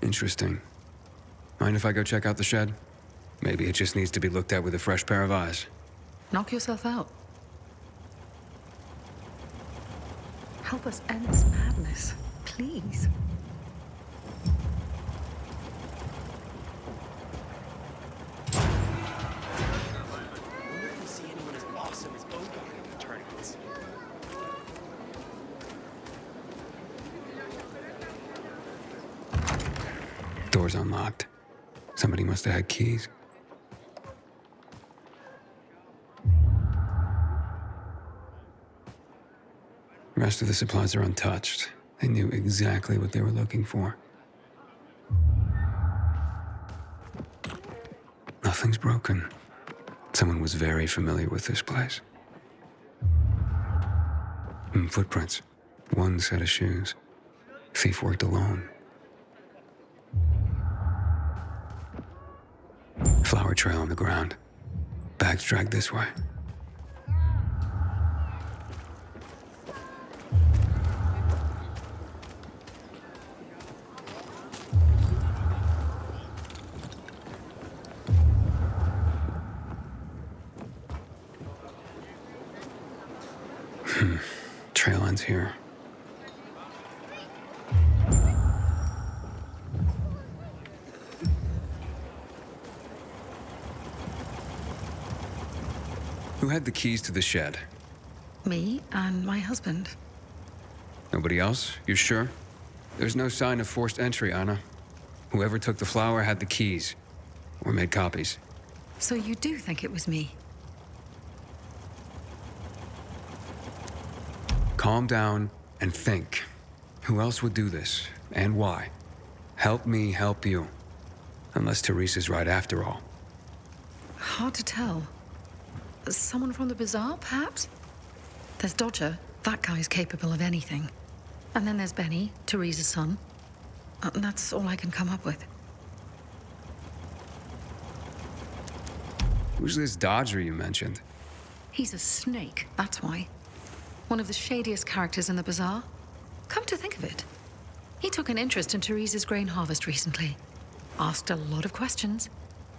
Speaker 3: Interesting. Mind if I go check out the shed? Maybe it just needs to be looked at with a fresh pair of eyes.
Speaker 6: Knock yourself out. Help us end this madness, please.
Speaker 3: Door's unlocked. Somebody must have had keys. The rest of the supplies are untouched. They knew exactly what they were looking for. Nothing's broken. Someone was very familiar with this place. Footprints. One set of shoes. Thief worked alone. Flower trail on the ground. Bags dragged this way. Trail ends here. Who had the keys to the shed?
Speaker 6: Me and my husband.
Speaker 3: Nobody else? You sure? There's no sign of forced entry, Anna. Whoever took the flower had the keys. Or made copies.
Speaker 6: So you do think it was me?
Speaker 3: Calm down and think. Who else would do this? And why? Help me help you. Unless Teresa's right after all.
Speaker 6: Hard to tell. Someone from the bazaar, perhaps? There's Dodger. That guy's capable of anything. And then there's Benny, Teresa's son. And that's all I can come up with.
Speaker 3: Who's this Dodger you mentioned?
Speaker 6: He's a snake, that's why. One of the shadiest characters in the bazaar. Come to think of it. He took an interest in Teresa's grain harvest recently. Asked a lot of questions.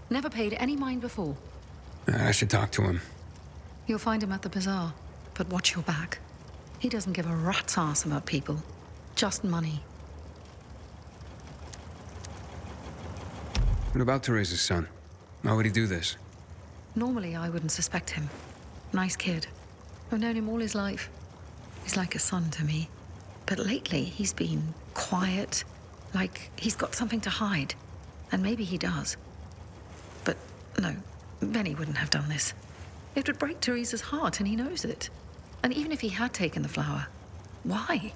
Speaker 6: Never paid any mind before.
Speaker 3: I should talk to him.
Speaker 6: You'll find him at the bazaar, but watch your back. He doesn't give a rat's ass about people. Just money.
Speaker 3: What about Teresa's son? Why would he do this?
Speaker 6: Normally, I wouldn't suspect him. Nice kid. I've known him all his life. He's like a son to me. But lately, he's been quiet, like he's got something to hide. And maybe he does. But no, Benny wouldn't have done this. It would break Teresa's heart, and he knows it. And even if he had taken the flower, why?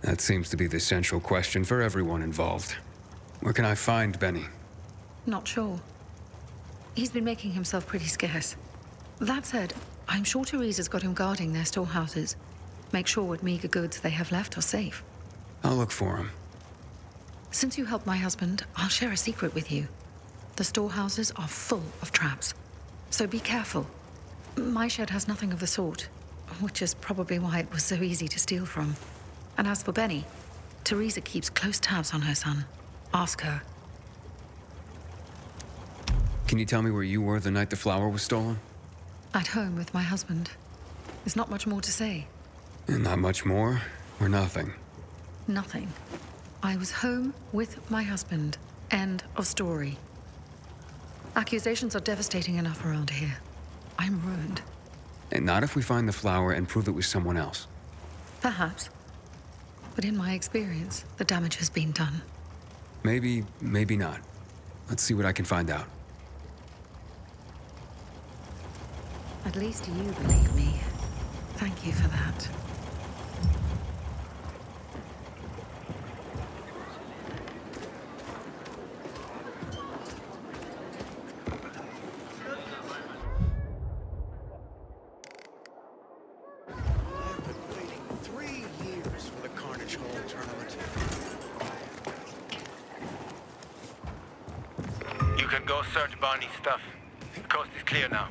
Speaker 3: That seems to be the central question for everyone involved. Where can I find Benny?
Speaker 6: Not sure. He's been making himself pretty scarce. That said, I'm sure Teresa's got him guarding their storehouses. Make sure what meager goods they have left are safe.
Speaker 3: I'll look for him.
Speaker 6: Since you helped my husband, I'll share a secret with you. The storehouses are full of traps. So be careful. My shed has nothing of the sort, which is probably why it was so easy to steal from. And as for Benny, Teresa keeps close tabs on her son. Ask her.
Speaker 3: Can you tell me where you were the night the flower was stolen?
Speaker 6: At home with my husband. There's not much more to say.
Speaker 3: And not much more, or nothing?
Speaker 6: Nothing. I was home with my husband. End of story. Accusations are devastating enough around here. I'm ruined.
Speaker 3: And not if we find the flower and prove it was someone else.
Speaker 6: Perhaps. But in my experience, the damage has been done.
Speaker 3: Maybe, maybe not. Let's see what I can find out.
Speaker 6: At least you believe me. Thank you for that.
Speaker 9: Patrol tournament.
Speaker 11: You can go search Barney's stuff. The coast is clear now.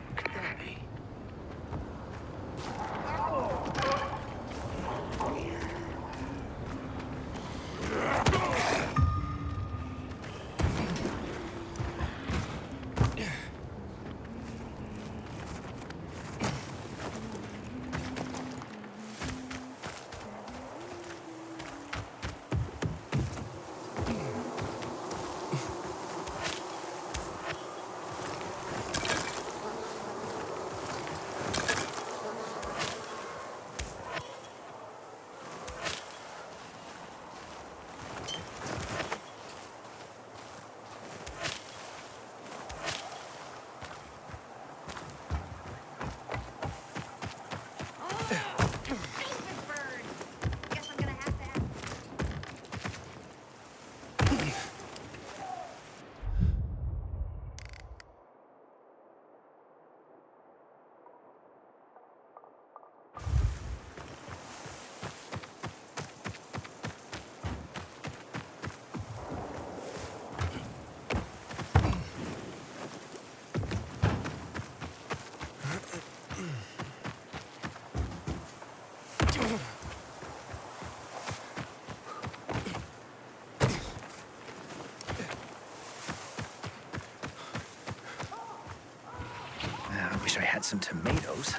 Speaker 16: I wish I had some tomatoes.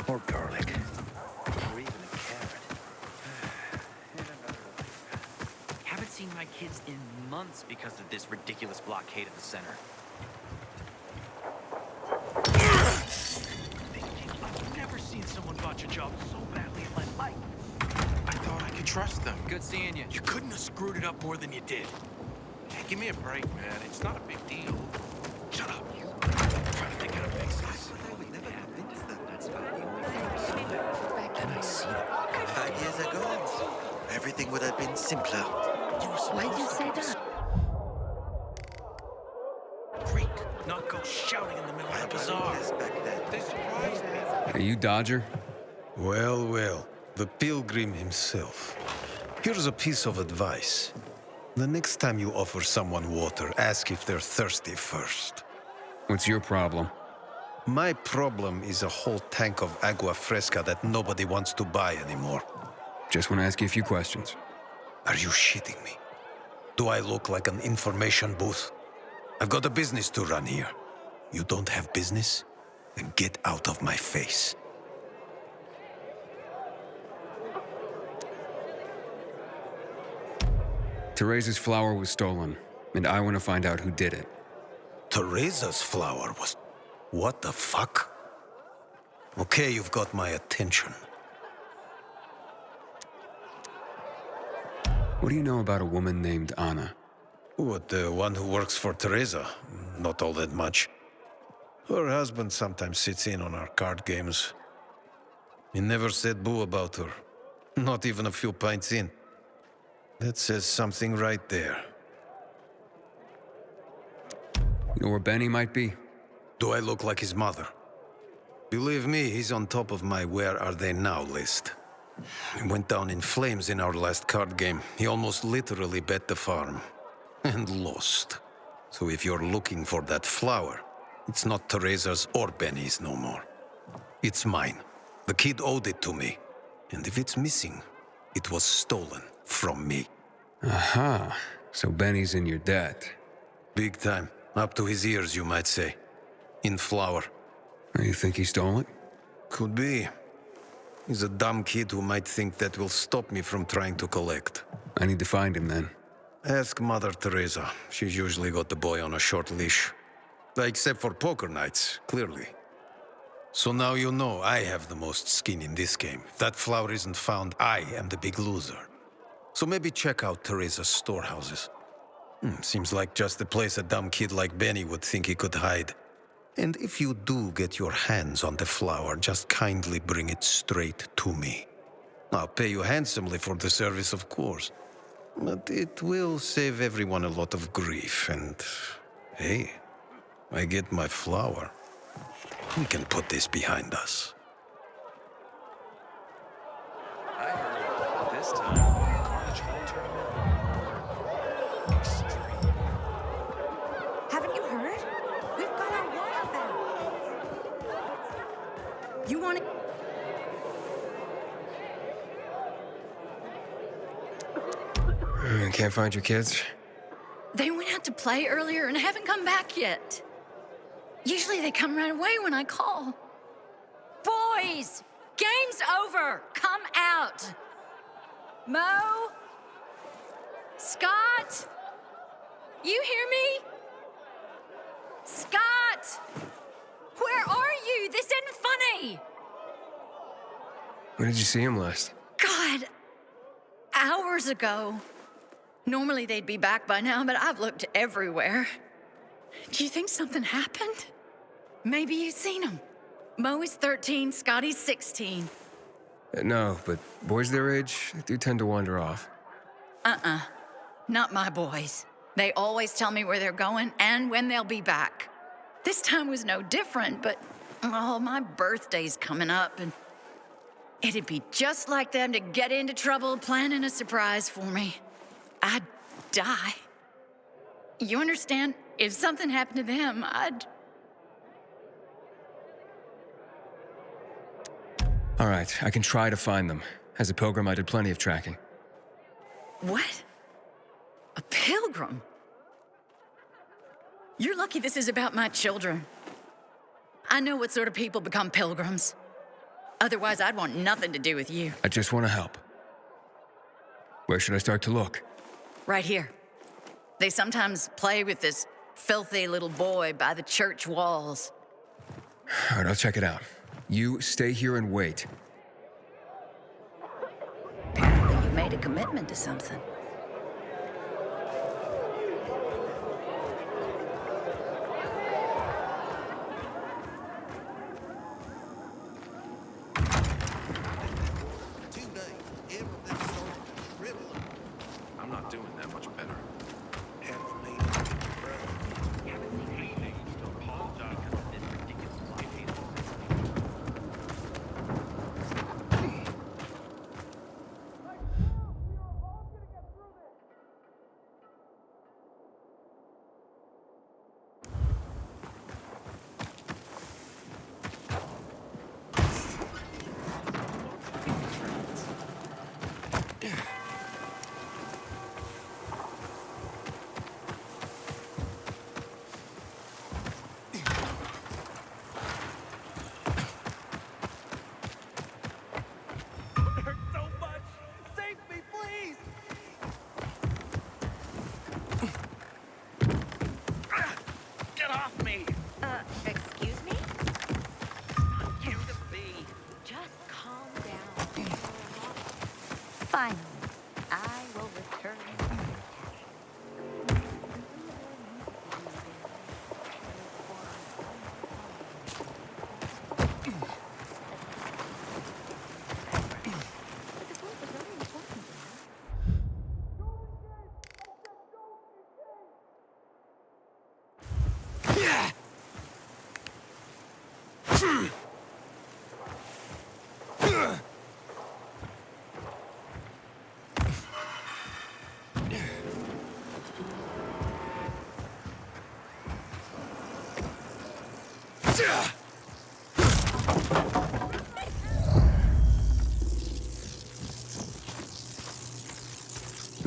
Speaker 16: Or garlic. Or even a carrot. And another one. Haven't seen my kids in months because of this ridiculous blockade of the center. I've never seen someone botch a job so badly in my life.
Speaker 9: I thought I could trust them.
Speaker 16: Good seeing you.
Speaker 9: You couldn't have screwed it up more than you did. Hey, give me a break, man. It's not a big deal. Shut up. I'm trying to think how to fix this.
Speaker 16: I would never convince them. That's about the only thing I see them. Then I see them.
Speaker 20: 5 years ago, everything would have been simpler.
Speaker 5: Why'd you say that?
Speaker 9: Greek, not go shouting in the middle of the bazaar. They surprised me.
Speaker 3: Are you Dodger?
Speaker 21: Well, well, the pilgrim himself. Here's a piece of advice. The next time you offer someone water, ask if they're thirsty first.
Speaker 3: What's your problem?
Speaker 21: My problem is a whole tank of agua fresca that nobody wants to buy anymore.
Speaker 3: Just want to ask you a few questions.
Speaker 21: Are you shitting me? Do I look like an information booth? I've got a business to run here. You don't have business? Then get out of my face.
Speaker 3: Teresa's flower was stolen, and I want to find out who did it.
Speaker 21: Teresa's flower was... What the fuck? Okay, you've got my attention.
Speaker 3: What do you know about a woman named Anna?
Speaker 21: What, the one who works for Teresa? Not all that much. Her husband sometimes sits in on our card games. He never said boo about her. Not even a few pints in. That says something right there.
Speaker 3: You know where Benny might be?
Speaker 21: Do I look like his mother? Believe me, he's on top of my where are they now list. He went down in flames in our last card game. He almost literally bet the farm. And lost. So if you're looking for that flower, it's not Teresa's or Benny's no more. It's mine. The kid owed it to me. And if it's missing, it was stolen from me.
Speaker 3: Aha. So Benny's in your debt.
Speaker 21: Big time. Up to his ears, you might say. In flour.
Speaker 3: You think he stole it?
Speaker 21: Could be. He's a dumb kid who might think that will stop me from trying to collect.
Speaker 3: I need to find him then.
Speaker 21: Ask Mother Teresa. She's usually got the boy on a short leash. Except for poker nights, clearly. So now you know I have the most skin in this game. If that flower isn't found, I am the big loser. So maybe check out Teresa's storehouses. Seems like just a place a dumb kid like Benny would think he could hide. And if you do get your hands on the flower, just kindly bring it straight to me. I'll pay you handsomely for the service, of course. But it will save everyone a lot of grief, and... hey, I get my flower. We can put this behind us.
Speaker 15: I heard this time.
Speaker 3: Can't find your kids?
Speaker 5: They went out to play earlier and haven't come back yet. Usually they come right away when I call. Boys, game's over. Come out. Mo? Scott? You hear me? Scott! Where are you? This isn't funny.
Speaker 3: When did you see him last?
Speaker 5: God, hours ago. Normally they'd be back by now, but I've looked everywhere. Do you think something happened? Maybe you've seen him. Mo is 13, Scotty's 16.
Speaker 3: No, but boys their age do tend to wander off.
Speaker 5: Not my boys. They always tell me where they're going and when they'll be back. This time was no different, but, oh, my birthday's coming up, and it'd be just like them to get into trouble planning a surprise for me. I'd die. You understand? If something happened to them, I'd...
Speaker 3: All right, I can try to find them. As a pilgrim, I did plenty of tracking.
Speaker 5: What? A pilgrim? You're lucky this is about my children. I know what sort of people become pilgrims. Otherwise, I'd want nothing to do with you.
Speaker 3: I just want to help. Where should I start to look?
Speaker 5: Right here. They sometimes play with this filthy little boy by the church walls.
Speaker 3: All right, I'll check it out. You stay here and wait.
Speaker 5: Apparently you made a commitment to something.
Speaker 9: I'm not doing that much better.
Speaker 17: Excuse me? Not you to be. Just calm down. Finally, I will return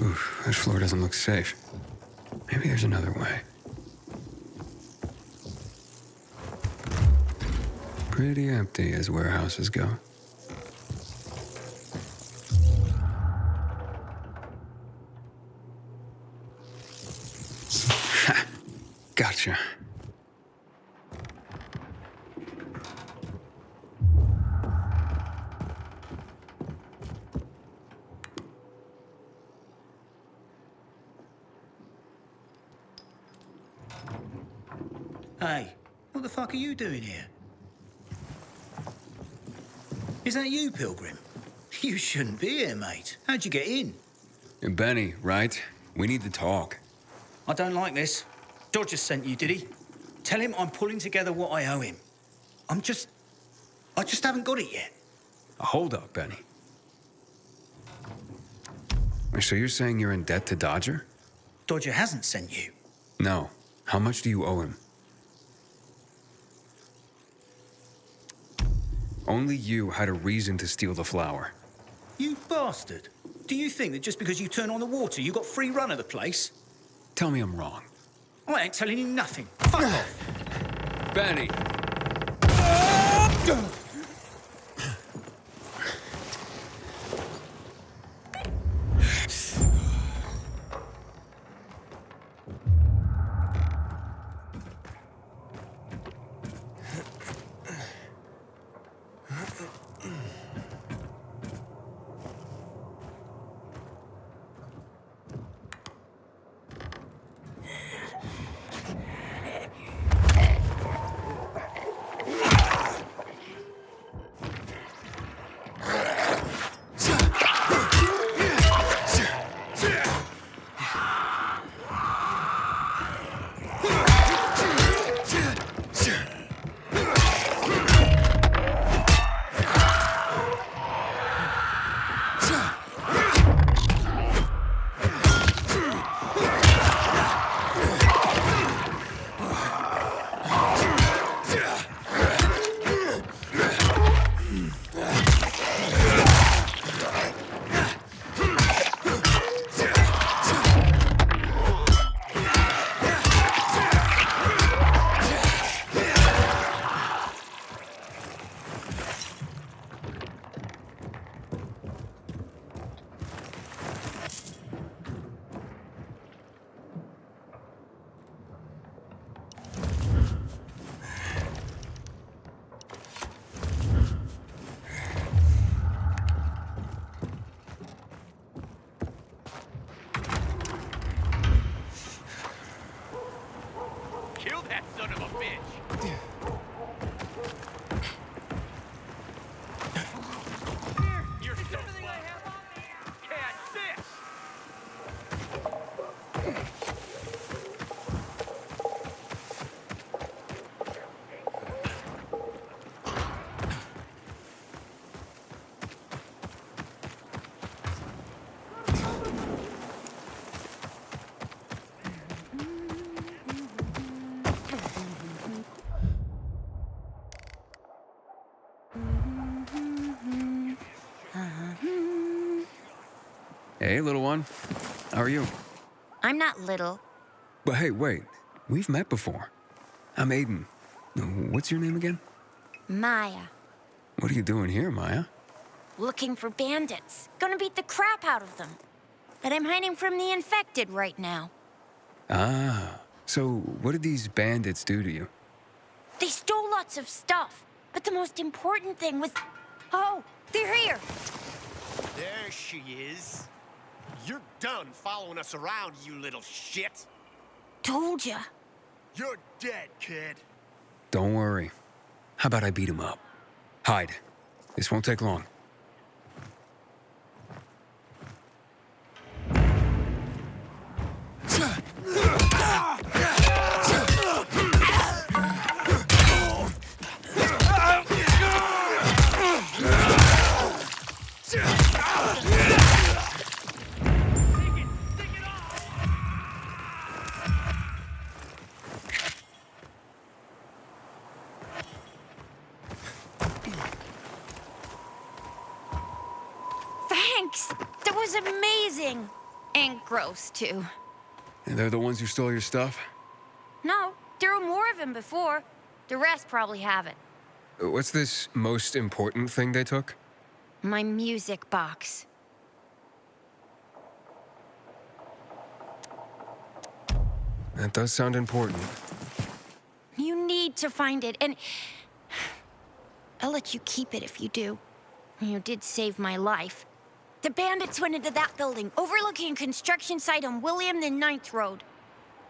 Speaker 3: Oof, this floor doesn't look safe. Maybe there's another way. Pretty empty as warehouses go. Ha! Gotcha.
Speaker 4: Hey, what the fuck are you doing here? Is that you, Pilgrim? You shouldn't be here, mate. How'd you get in?
Speaker 3: And Benny, right? We need to talk.
Speaker 4: I don't like this. Dodger sent you, did he? Tell him I'm pulling together what I owe him. I just haven't got it yet.
Speaker 3: Hold up, Benny. So you're saying you're in debt to Dodger?
Speaker 4: Dodger hasn't sent you.
Speaker 3: No. How much do you owe him? Only you had a reason to steal the flower.
Speaker 4: You bastard. do you think that just because you turn on the water, you got free run of the place?
Speaker 3: Tell me I'm wrong.
Speaker 4: I ain't telling you nothing. Fuck off.
Speaker 3: Benny!
Speaker 7: Kill that son of a bitch! Here, you're so everything I have on me! Catch this!
Speaker 3: Hey, little one. How are you?
Speaker 17: I'm not little.
Speaker 3: But hey, wait. We've met before. I'm Aiden. What's your name again?
Speaker 17: Maya.
Speaker 3: What are you doing here, Maya?
Speaker 17: Looking for bandits. Gonna beat the crap out of them. But I'm hiding from the infected right now.
Speaker 3: Ah. So, what did these bandits do to you?
Speaker 17: They stole lots of stuff. But the most important thing was... Oh, they're here!
Speaker 2: There she is. You're done following us around, you little shit.
Speaker 17: Told ya.
Speaker 2: You're dead, kid.
Speaker 3: Don't worry. How about I beat him up? Hide. This won't take long.
Speaker 17: Thanks! That was amazing! And gross, too.
Speaker 3: And they're the ones who stole your stuff?
Speaker 17: No, there were more of them before. The rest probably haven't.
Speaker 3: What's this most important thing they took?
Speaker 17: My music box.
Speaker 3: That does sound important.
Speaker 17: You need to find it, and... I'll let you keep it if you do. You did save my life. The bandits went into that building, overlooking a construction site on William and 9th Road.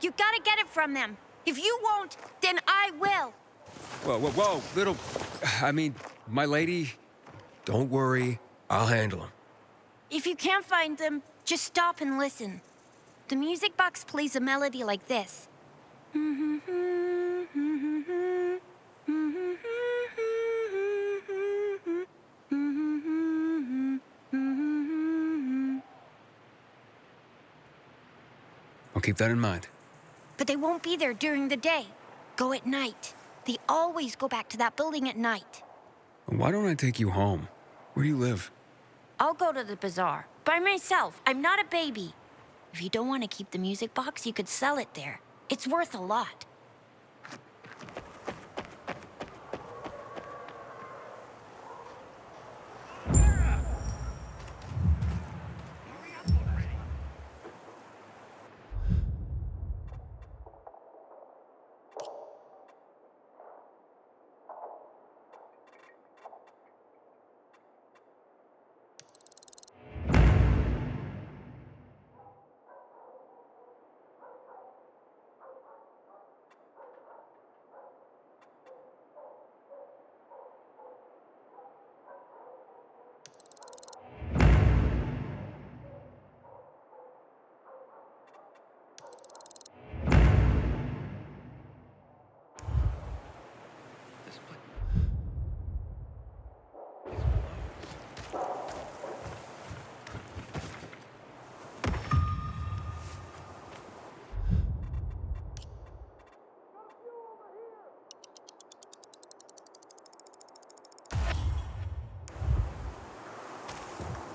Speaker 17: You gotta get it from them. If you won't, then I will.
Speaker 3: Whoa, little... I mean, my lady, don't worry. I'll handle him.
Speaker 17: If you can't find them, just stop and listen. The music box plays a melody like this.
Speaker 3: I'll keep that in mind.
Speaker 17: But they won't be there during the day. Go at night. They always go back to that building at night.
Speaker 3: Why don't I take you home? Where do you live?
Speaker 10: I'll go to the bazaar. By myself. I'm not a baby. If you don't want to keep the music box, you could sell it there. It's worth a lot.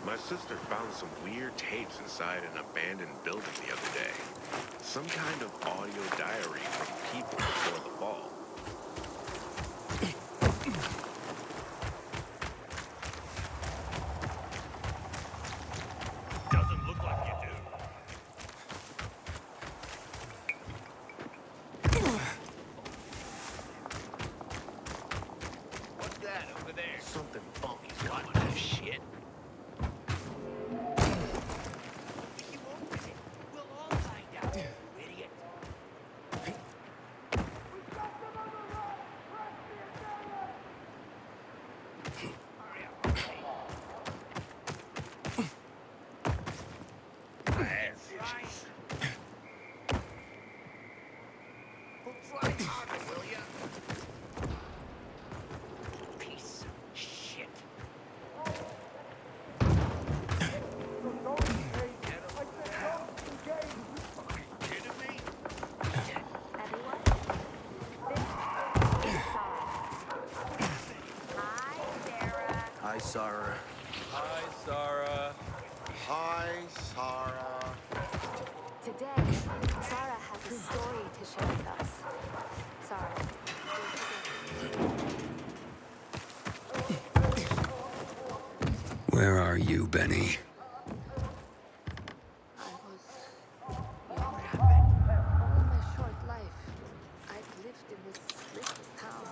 Speaker 9: My sister found some weird tapes inside an abandoned building the other day. Some kind of audio diary from people before the fall.
Speaker 2: Doesn't look like you do.
Speaker 13: What's that over there?
Speaker 2: Something funky's got this shit.
Speaker 13: Piece of shit.
Speaker 20: Hi, Sarah.
Speaker 9: Hi, Sarah.
Speaker 20: Hi, Sarah.
Speaker 19: Today, Sarah has a story to share with us. Sarah.
Speaker 3: Where are you, Benny?
Speaker 19: All my short life, I've lived in this little town.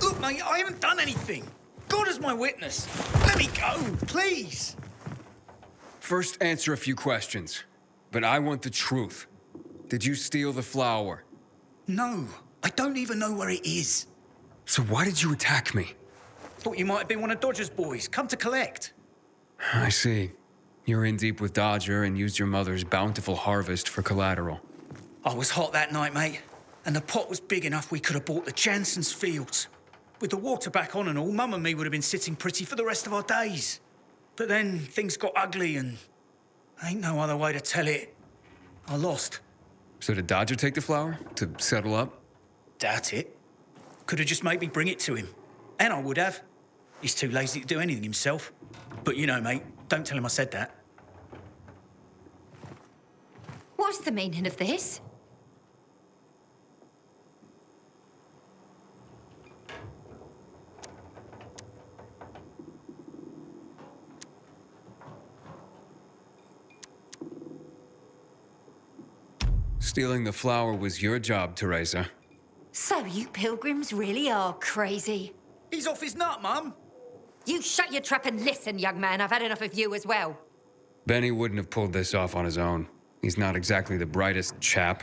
Speaker 4: Look, mate, I haven't done anything. God is my witness. Let me go, please.
Speaker 3: First, answer a few questions. But I want the truth. Did you steal the flower?
Speaker 4: No, I don't even know where it is.
Speaker 3: So why did you attack me?
Speaker 4: Thought you might have been one of Dodger's boys, come to collect.
Speaker 3: I see. You're in deep with Dodger and used your mother's bountiful harvest for collateral.
Speaker 4: I was hot that night, mate, and the pot was big enough we could have bought the Jansen's fields. With the water back on and all, Mum and me would have been sitting pretty for the rest of our days. But then things got ugly and ain't no other way to tell it. I lost.
Speaker 3: So did Dodger take the flower to settle up?
Speaker 4: Doubt it. Could have just made me bring it to him. And I would have. He's too lazy to do anything himself. But you know, mate, don't tell him I said that.
Speaker 17: What's the meaning of this?
Speaker 3: Stealing the flower was your job, Teresa.
Speaker 17: So you pilgrims really are crazy.
Speaker 4: He's off his nut, Mum.
Speaker 17: You shut your trap and listen, young man. I've had enough of you as well.
Speaker 3: Benny wouldn't have pulled this off on his own. He's not exactly the brightest chap.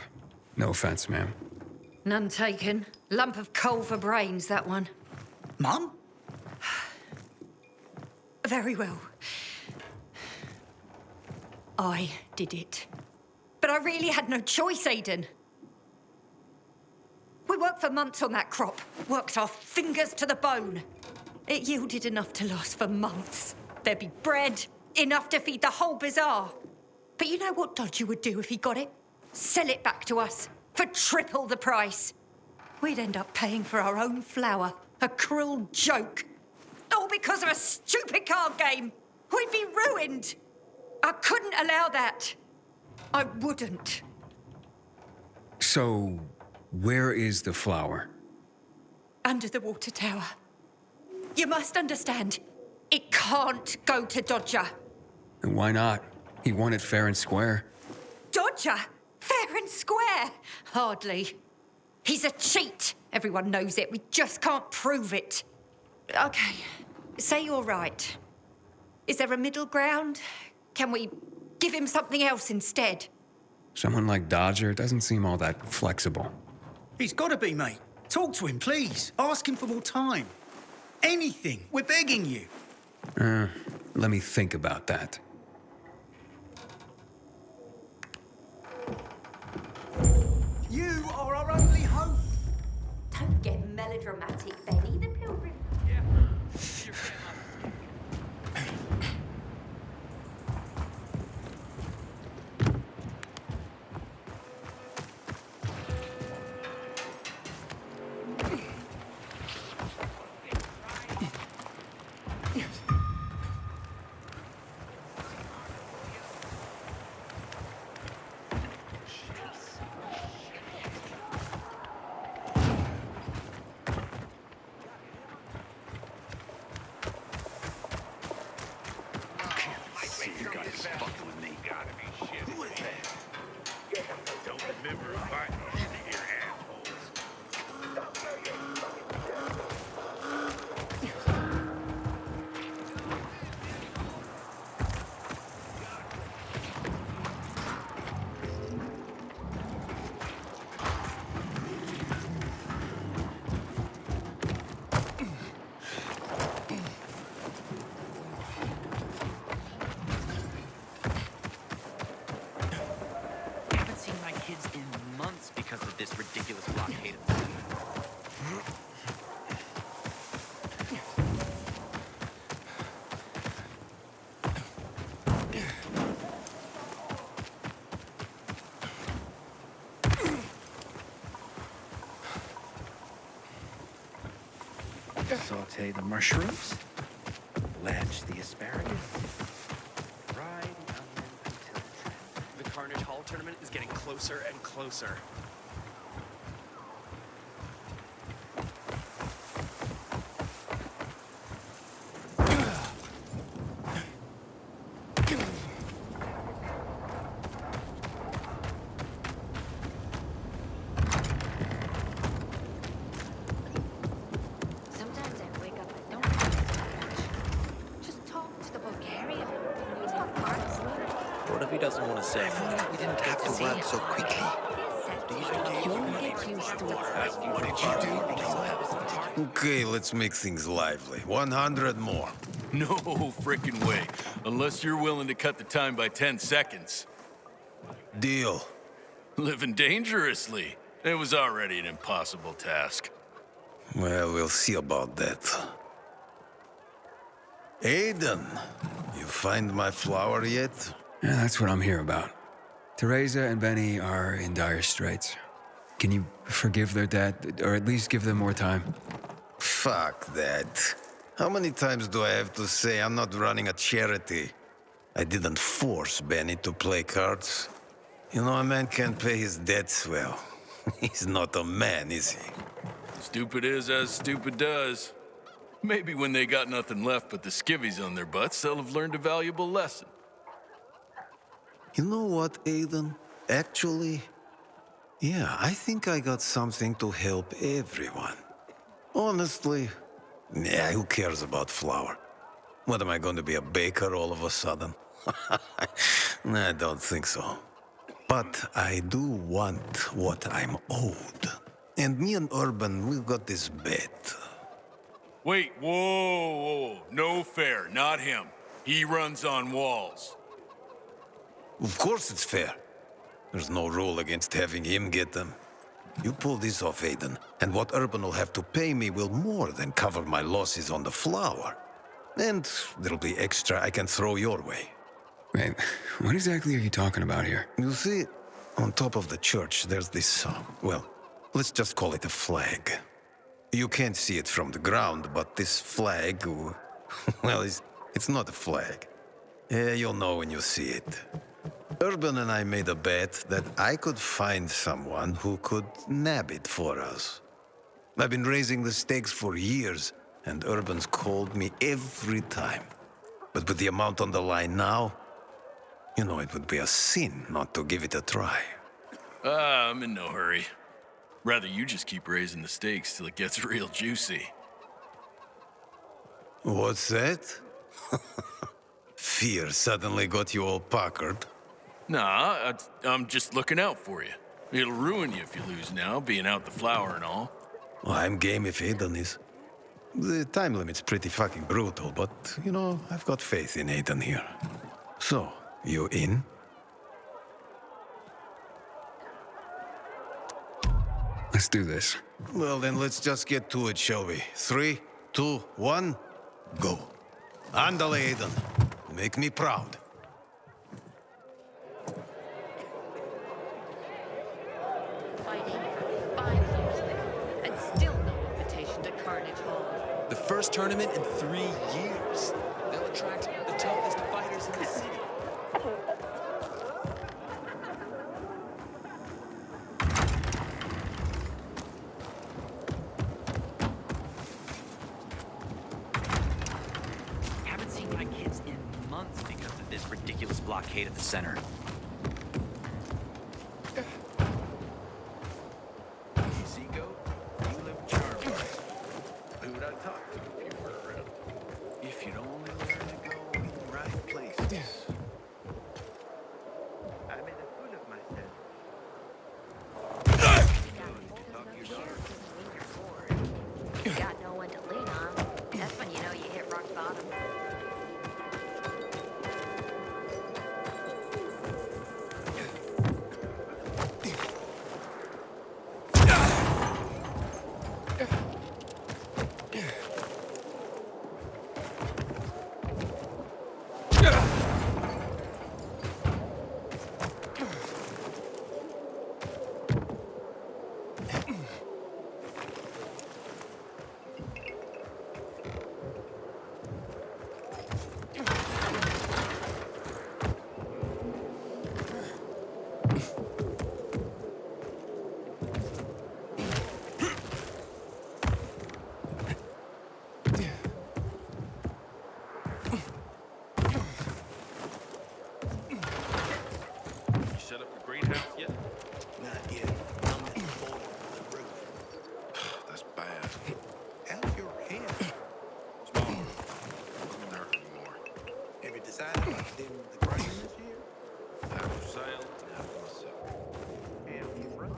Speaker 3: No offense, ma'am.
Speaker 17: None taken. Lump of coal for brains, that one.
Speaker 4: Mum?
Speaker 17: Very well. I did it. But I really had no choice, Aiden. We worked for months on that crop. Worked our fingers to the bone. It yielded enough to last for months. There'd be bread, enough to feed the whole bazaar. But you know what Dodger would do if he got it? Sell it back to us for triple the price. We'd end up paying for our own flour. A cruel joke. All because of a stupid card game. We'd be ruined. I couldn't allow that. I wouldn't.
Speaker 3: So, where is the flower?
Speaker 17: Under the water tower. You must understand, it can't go to Dodger.
Speaker 3: And why not? He won it fair and square.
Speaker 17: Dodger? Fair and square? Hardly. He's a cheat. Everyone knows it. We just can't prove it. Okay, say you're right. Is there a middle ground? Can we give him something else instead?
Speaker 3: Someone like Dodger doesn't seem all that flexible.
Speaker 4: He's got to be, mate. Talk to him, please. Ask him for more time. Anything. We're begging you.
Speaker 3: Let me think about that.
Speaker 4: You are our only hope.
Speaker 17: Don't get melodramatic, Benny. The pilgrim.
Speaker 16: Because of this ridiculous blockade of the city.
Speaker 15: Saute the mushrooms, blanch the asparagus, fry the onion until tender.
Speaker 12: The Carnage Hall tournament is getting closer and closer.
Speaker 19: Sometimes I wake up and don't think so much. Just talk to the Bulgarian. Talk parts.
Speaker 15: What if he doesn't want to say?
Speaker 20: We didn't have to work so quickly.
Speaker 19: You'll get used to it.
Speaker 21: What did you do? Okay, let's make things lively. 100 more.
Speaker 22: No frickin' way. Unless you're willing to cut the time by 10 seconds.
Speaker 21: Deal.
Speaker 22: Living dangerously. It was already an impossible task.
Speaker 21: Well, we'll see about that. Aiden, you find my flower yet?
Speaker 3: Yeah, that's what I'm here about. Teresa and Benny are in dire straits. Can you forgive their dad, or at least give them more time?
Speaker 21: Fuck that. How many times do I have to say I'm not running a charity? I didn't force Benny to play cards. You know, a man can't pay his debts well. He's not a man, is he?
Speaker 22: Stupid is as stupid does. Maybe when they got nothing left but the skivvies on their butts, they'll have learned a valuable lesson.
Speaker 21: You know what, Aiden? Actually, yeah, I think I got something to help everyone. Honestly, yeah, who cares about flour? What, am I going to be a baker all of a sudden? I don't think so. But I do want what I'm owed. And me and Urban, we got this bet.
Speaker 22: Wait, whoa. No fair, not him. He runs on walls.
Speaker 21: Of course it's fair. There's no rule against having him get them. You pull this off, Aiden, and what Urban will have to pay me will more than cover my losses on the flower. And there'll be extra I can throw your way.
Speaker 3: Wait, what exactly are you talking about here?
Speaker 21: You see, on top of the church, there's this, well, let's just call it a flag. You can't see it from the ground, but this flag, well, it's not a flag. You'll know when you see it. Urban and I made a bet that I could find someone who could nab it for us. I've been raising the stakes for years, and Urban's called me every time. But with the amount on the line now, you know it would be a sin not to give it a try.
Speaker 22: I'm in no hurry. Rather you just keep raising the stakes till it gets real juicy.
Speaker 21: What's that? Fear suddenly got you all puckered.
Speaker 22: Nah, I'm just looking out for you. It'll ruin you if you lose now, being out the flower and all.
Speaker 21: Well, I'm game if Aiden is. The time limit's pretty fucking brutal, but, you know, I've got faith in Aiden here. So, you in?
Speaker 3: Let's do this.
Speaker 21: Well, then let's just get to it, shall we? 3, 2, 1, go. Andale, Aiden. Make me proud.
Speaker 8: And still no invitation to Carnage Hall.
Speaker 12: The first tournament in 3 years. They'll attract the toughest fighters in the city.
Speaker 16: Haven't seen my kids in months because of this ridiculous blockade at the center.
Speaker 22: Seago, you live charmed. Who'd I talk to if you were around? If you'd only learn to go in the right places.
Speaker 13: I made a fool of myself.
Speaker 8: You got no one to lean on. That's when you know you hit rock bottom.
Speaker 22: You set up the greenhouse yet?
Speaker 2: Not yet. I'm at the bottom of the roof.
Speaker 9: That's bad.
Speaker 2: How's your head?
Speaker 9: Smaller. Doesn't hurt anymore.
Speaker 2: Have you decided about doing the green this year?
Speaker 9: Half for sale and half for myself.
Speaker 2: Have you run?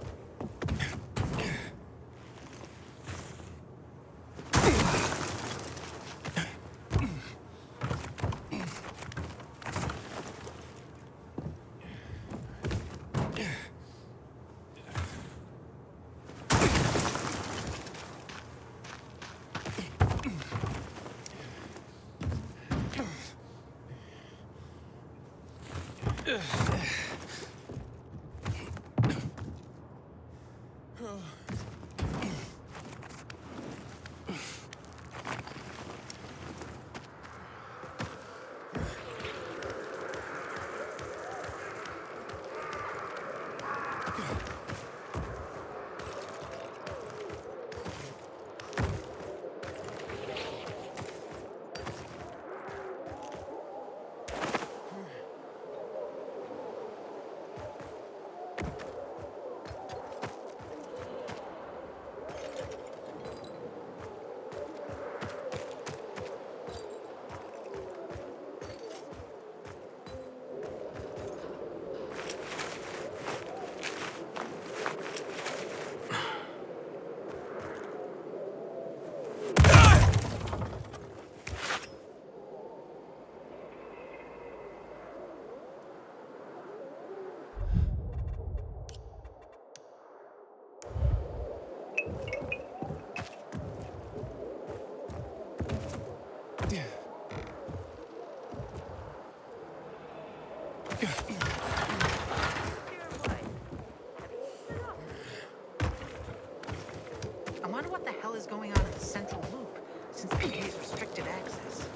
Speaker 14: Central Loop since PK's restricted access.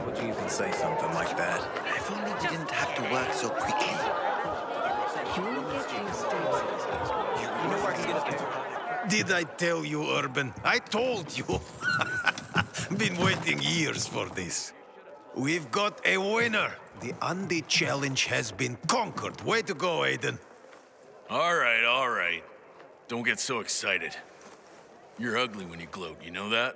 Speaker 20: Would you even say something like that? If only we didn't have to work so quickly.
Speaker 21: Did I tell you, Urban? I told you. Been waiting years for this. We've got a winner. The Andy Challenge has been conquered. Way to go, Aiden.
Speaker 18: All right, all right. Don't get so excited. You're ugly when you gloat, you know that?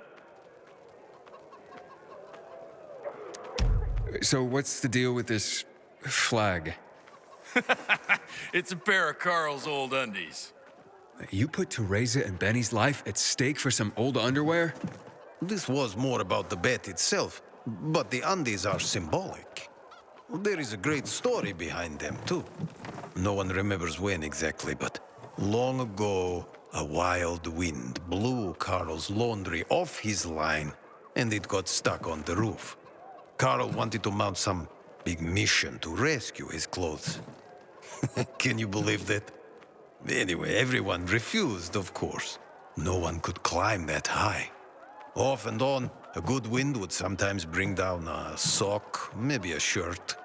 Speaker 3: So what's the deal with this flag?
Speaker 18: It's a pair of Carl's old undies.
Speaker 3: You put Teresa and Benny's life at stake for some old underwear?
Speaker 21: This was more about the bet itself, but the undies are symbolic. There is a great story behind them, too. No one remembers when exactly, but long ago, a wild wind blew Carl's laundry off his line, and it got stuck on the roof. Carl wanted to mount some big mission to rescue his clothes. Can you believe that? Anyway, everyone refused, of course. No one could climb that high. Off and on, a good wind would sometimes bring down a sock, maybe a shirt.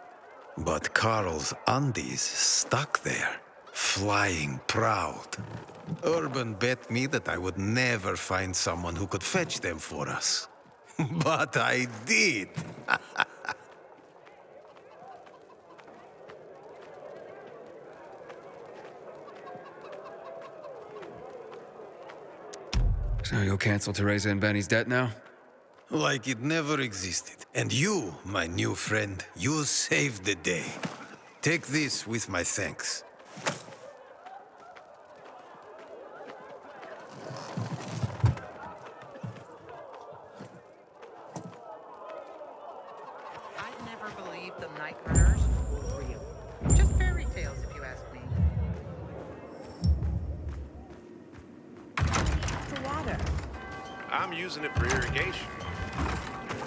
Speaker 21: But Carl's undies stuck there, flying proud. Urban bet me that I would never find someone who could fetch them for us. But I did.
Speaker 3: So you'll cancel Teresa and Benny's debt now?
Speaker 21: Like it never existed. And you, my new friend, you saved the day. Take this with my thanks.
Speaker 14: I'd never believed the Night Runners were real. Just fairy tales, if you ask me.
Speaker 8: The water.
Speaker 9: I'm using it for irrigation.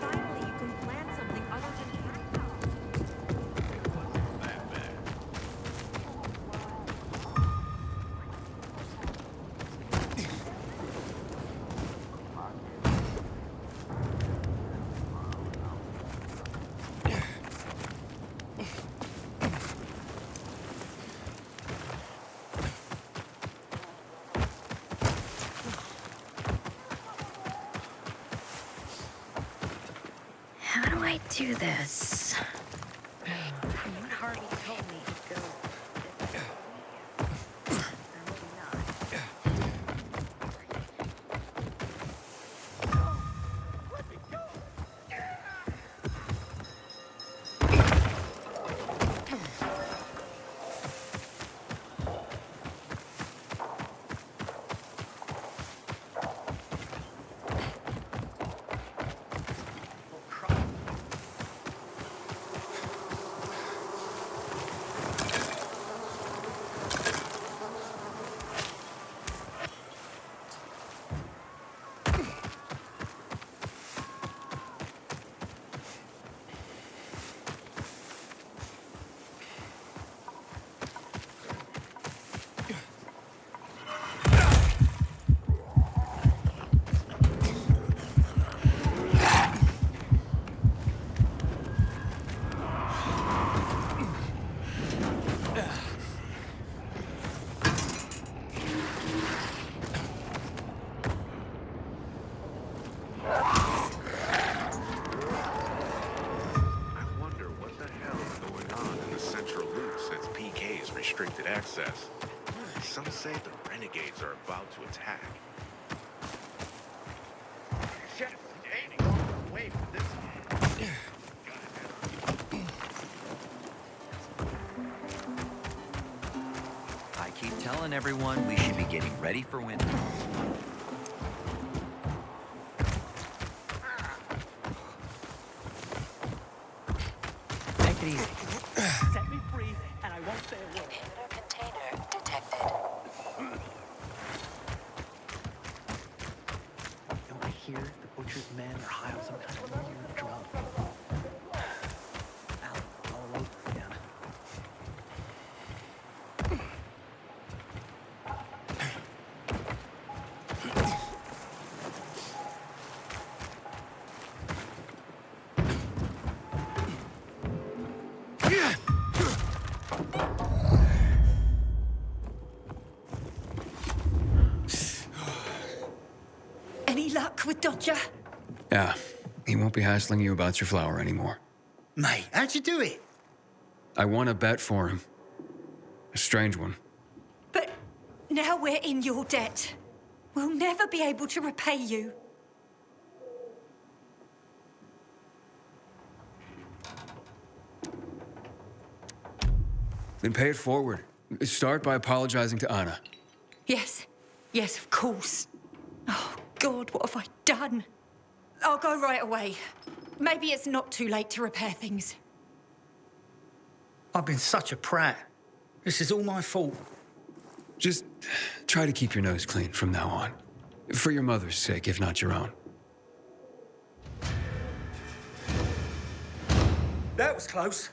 Speaker 8: Finally, you can plant something other than cacti.
Speaker 5: How do I do this?
Speaker 8: Harvey told me he'd go.
Speaker 9: restricted access. Some say the renegades are about to attack.
Speaker 2: Shit, ain't going away from this one.
Speaker 15: I keep telling everyone we should be getting ready for winter.
Speaker 13: Take it easy. Set me free, and I won't say a word.
Speaker 19: Inhibitor container detected.
Speaker 13: Don't I hear the butcher's men are high on some kind of weird drug? Al, all over again.
Speaker 17: luck with Dodger?
Speaker 3: Yeah, he won't be hassling you about your flower anymore.
Speaker 4: Mate, how'd you do it?
Speaker 3: I won a bet for him. A strange one.
Speaker 17: But now we're in your debt. We'll never be able to repay you.
Speaker 3: Then pay it forward. Start by apologizing to Anna.
Speaker 17: Yes, yes, of course. Oh, God, what have I done? I'll go right away. Maybe it's not too late to repair things.
Speaker 4: I've been such a prat. This is all my fault.
Speaker 3: Just try to keep your nose clean from now on. For your mother's sake, if not your own.
Speaker 4: That was close.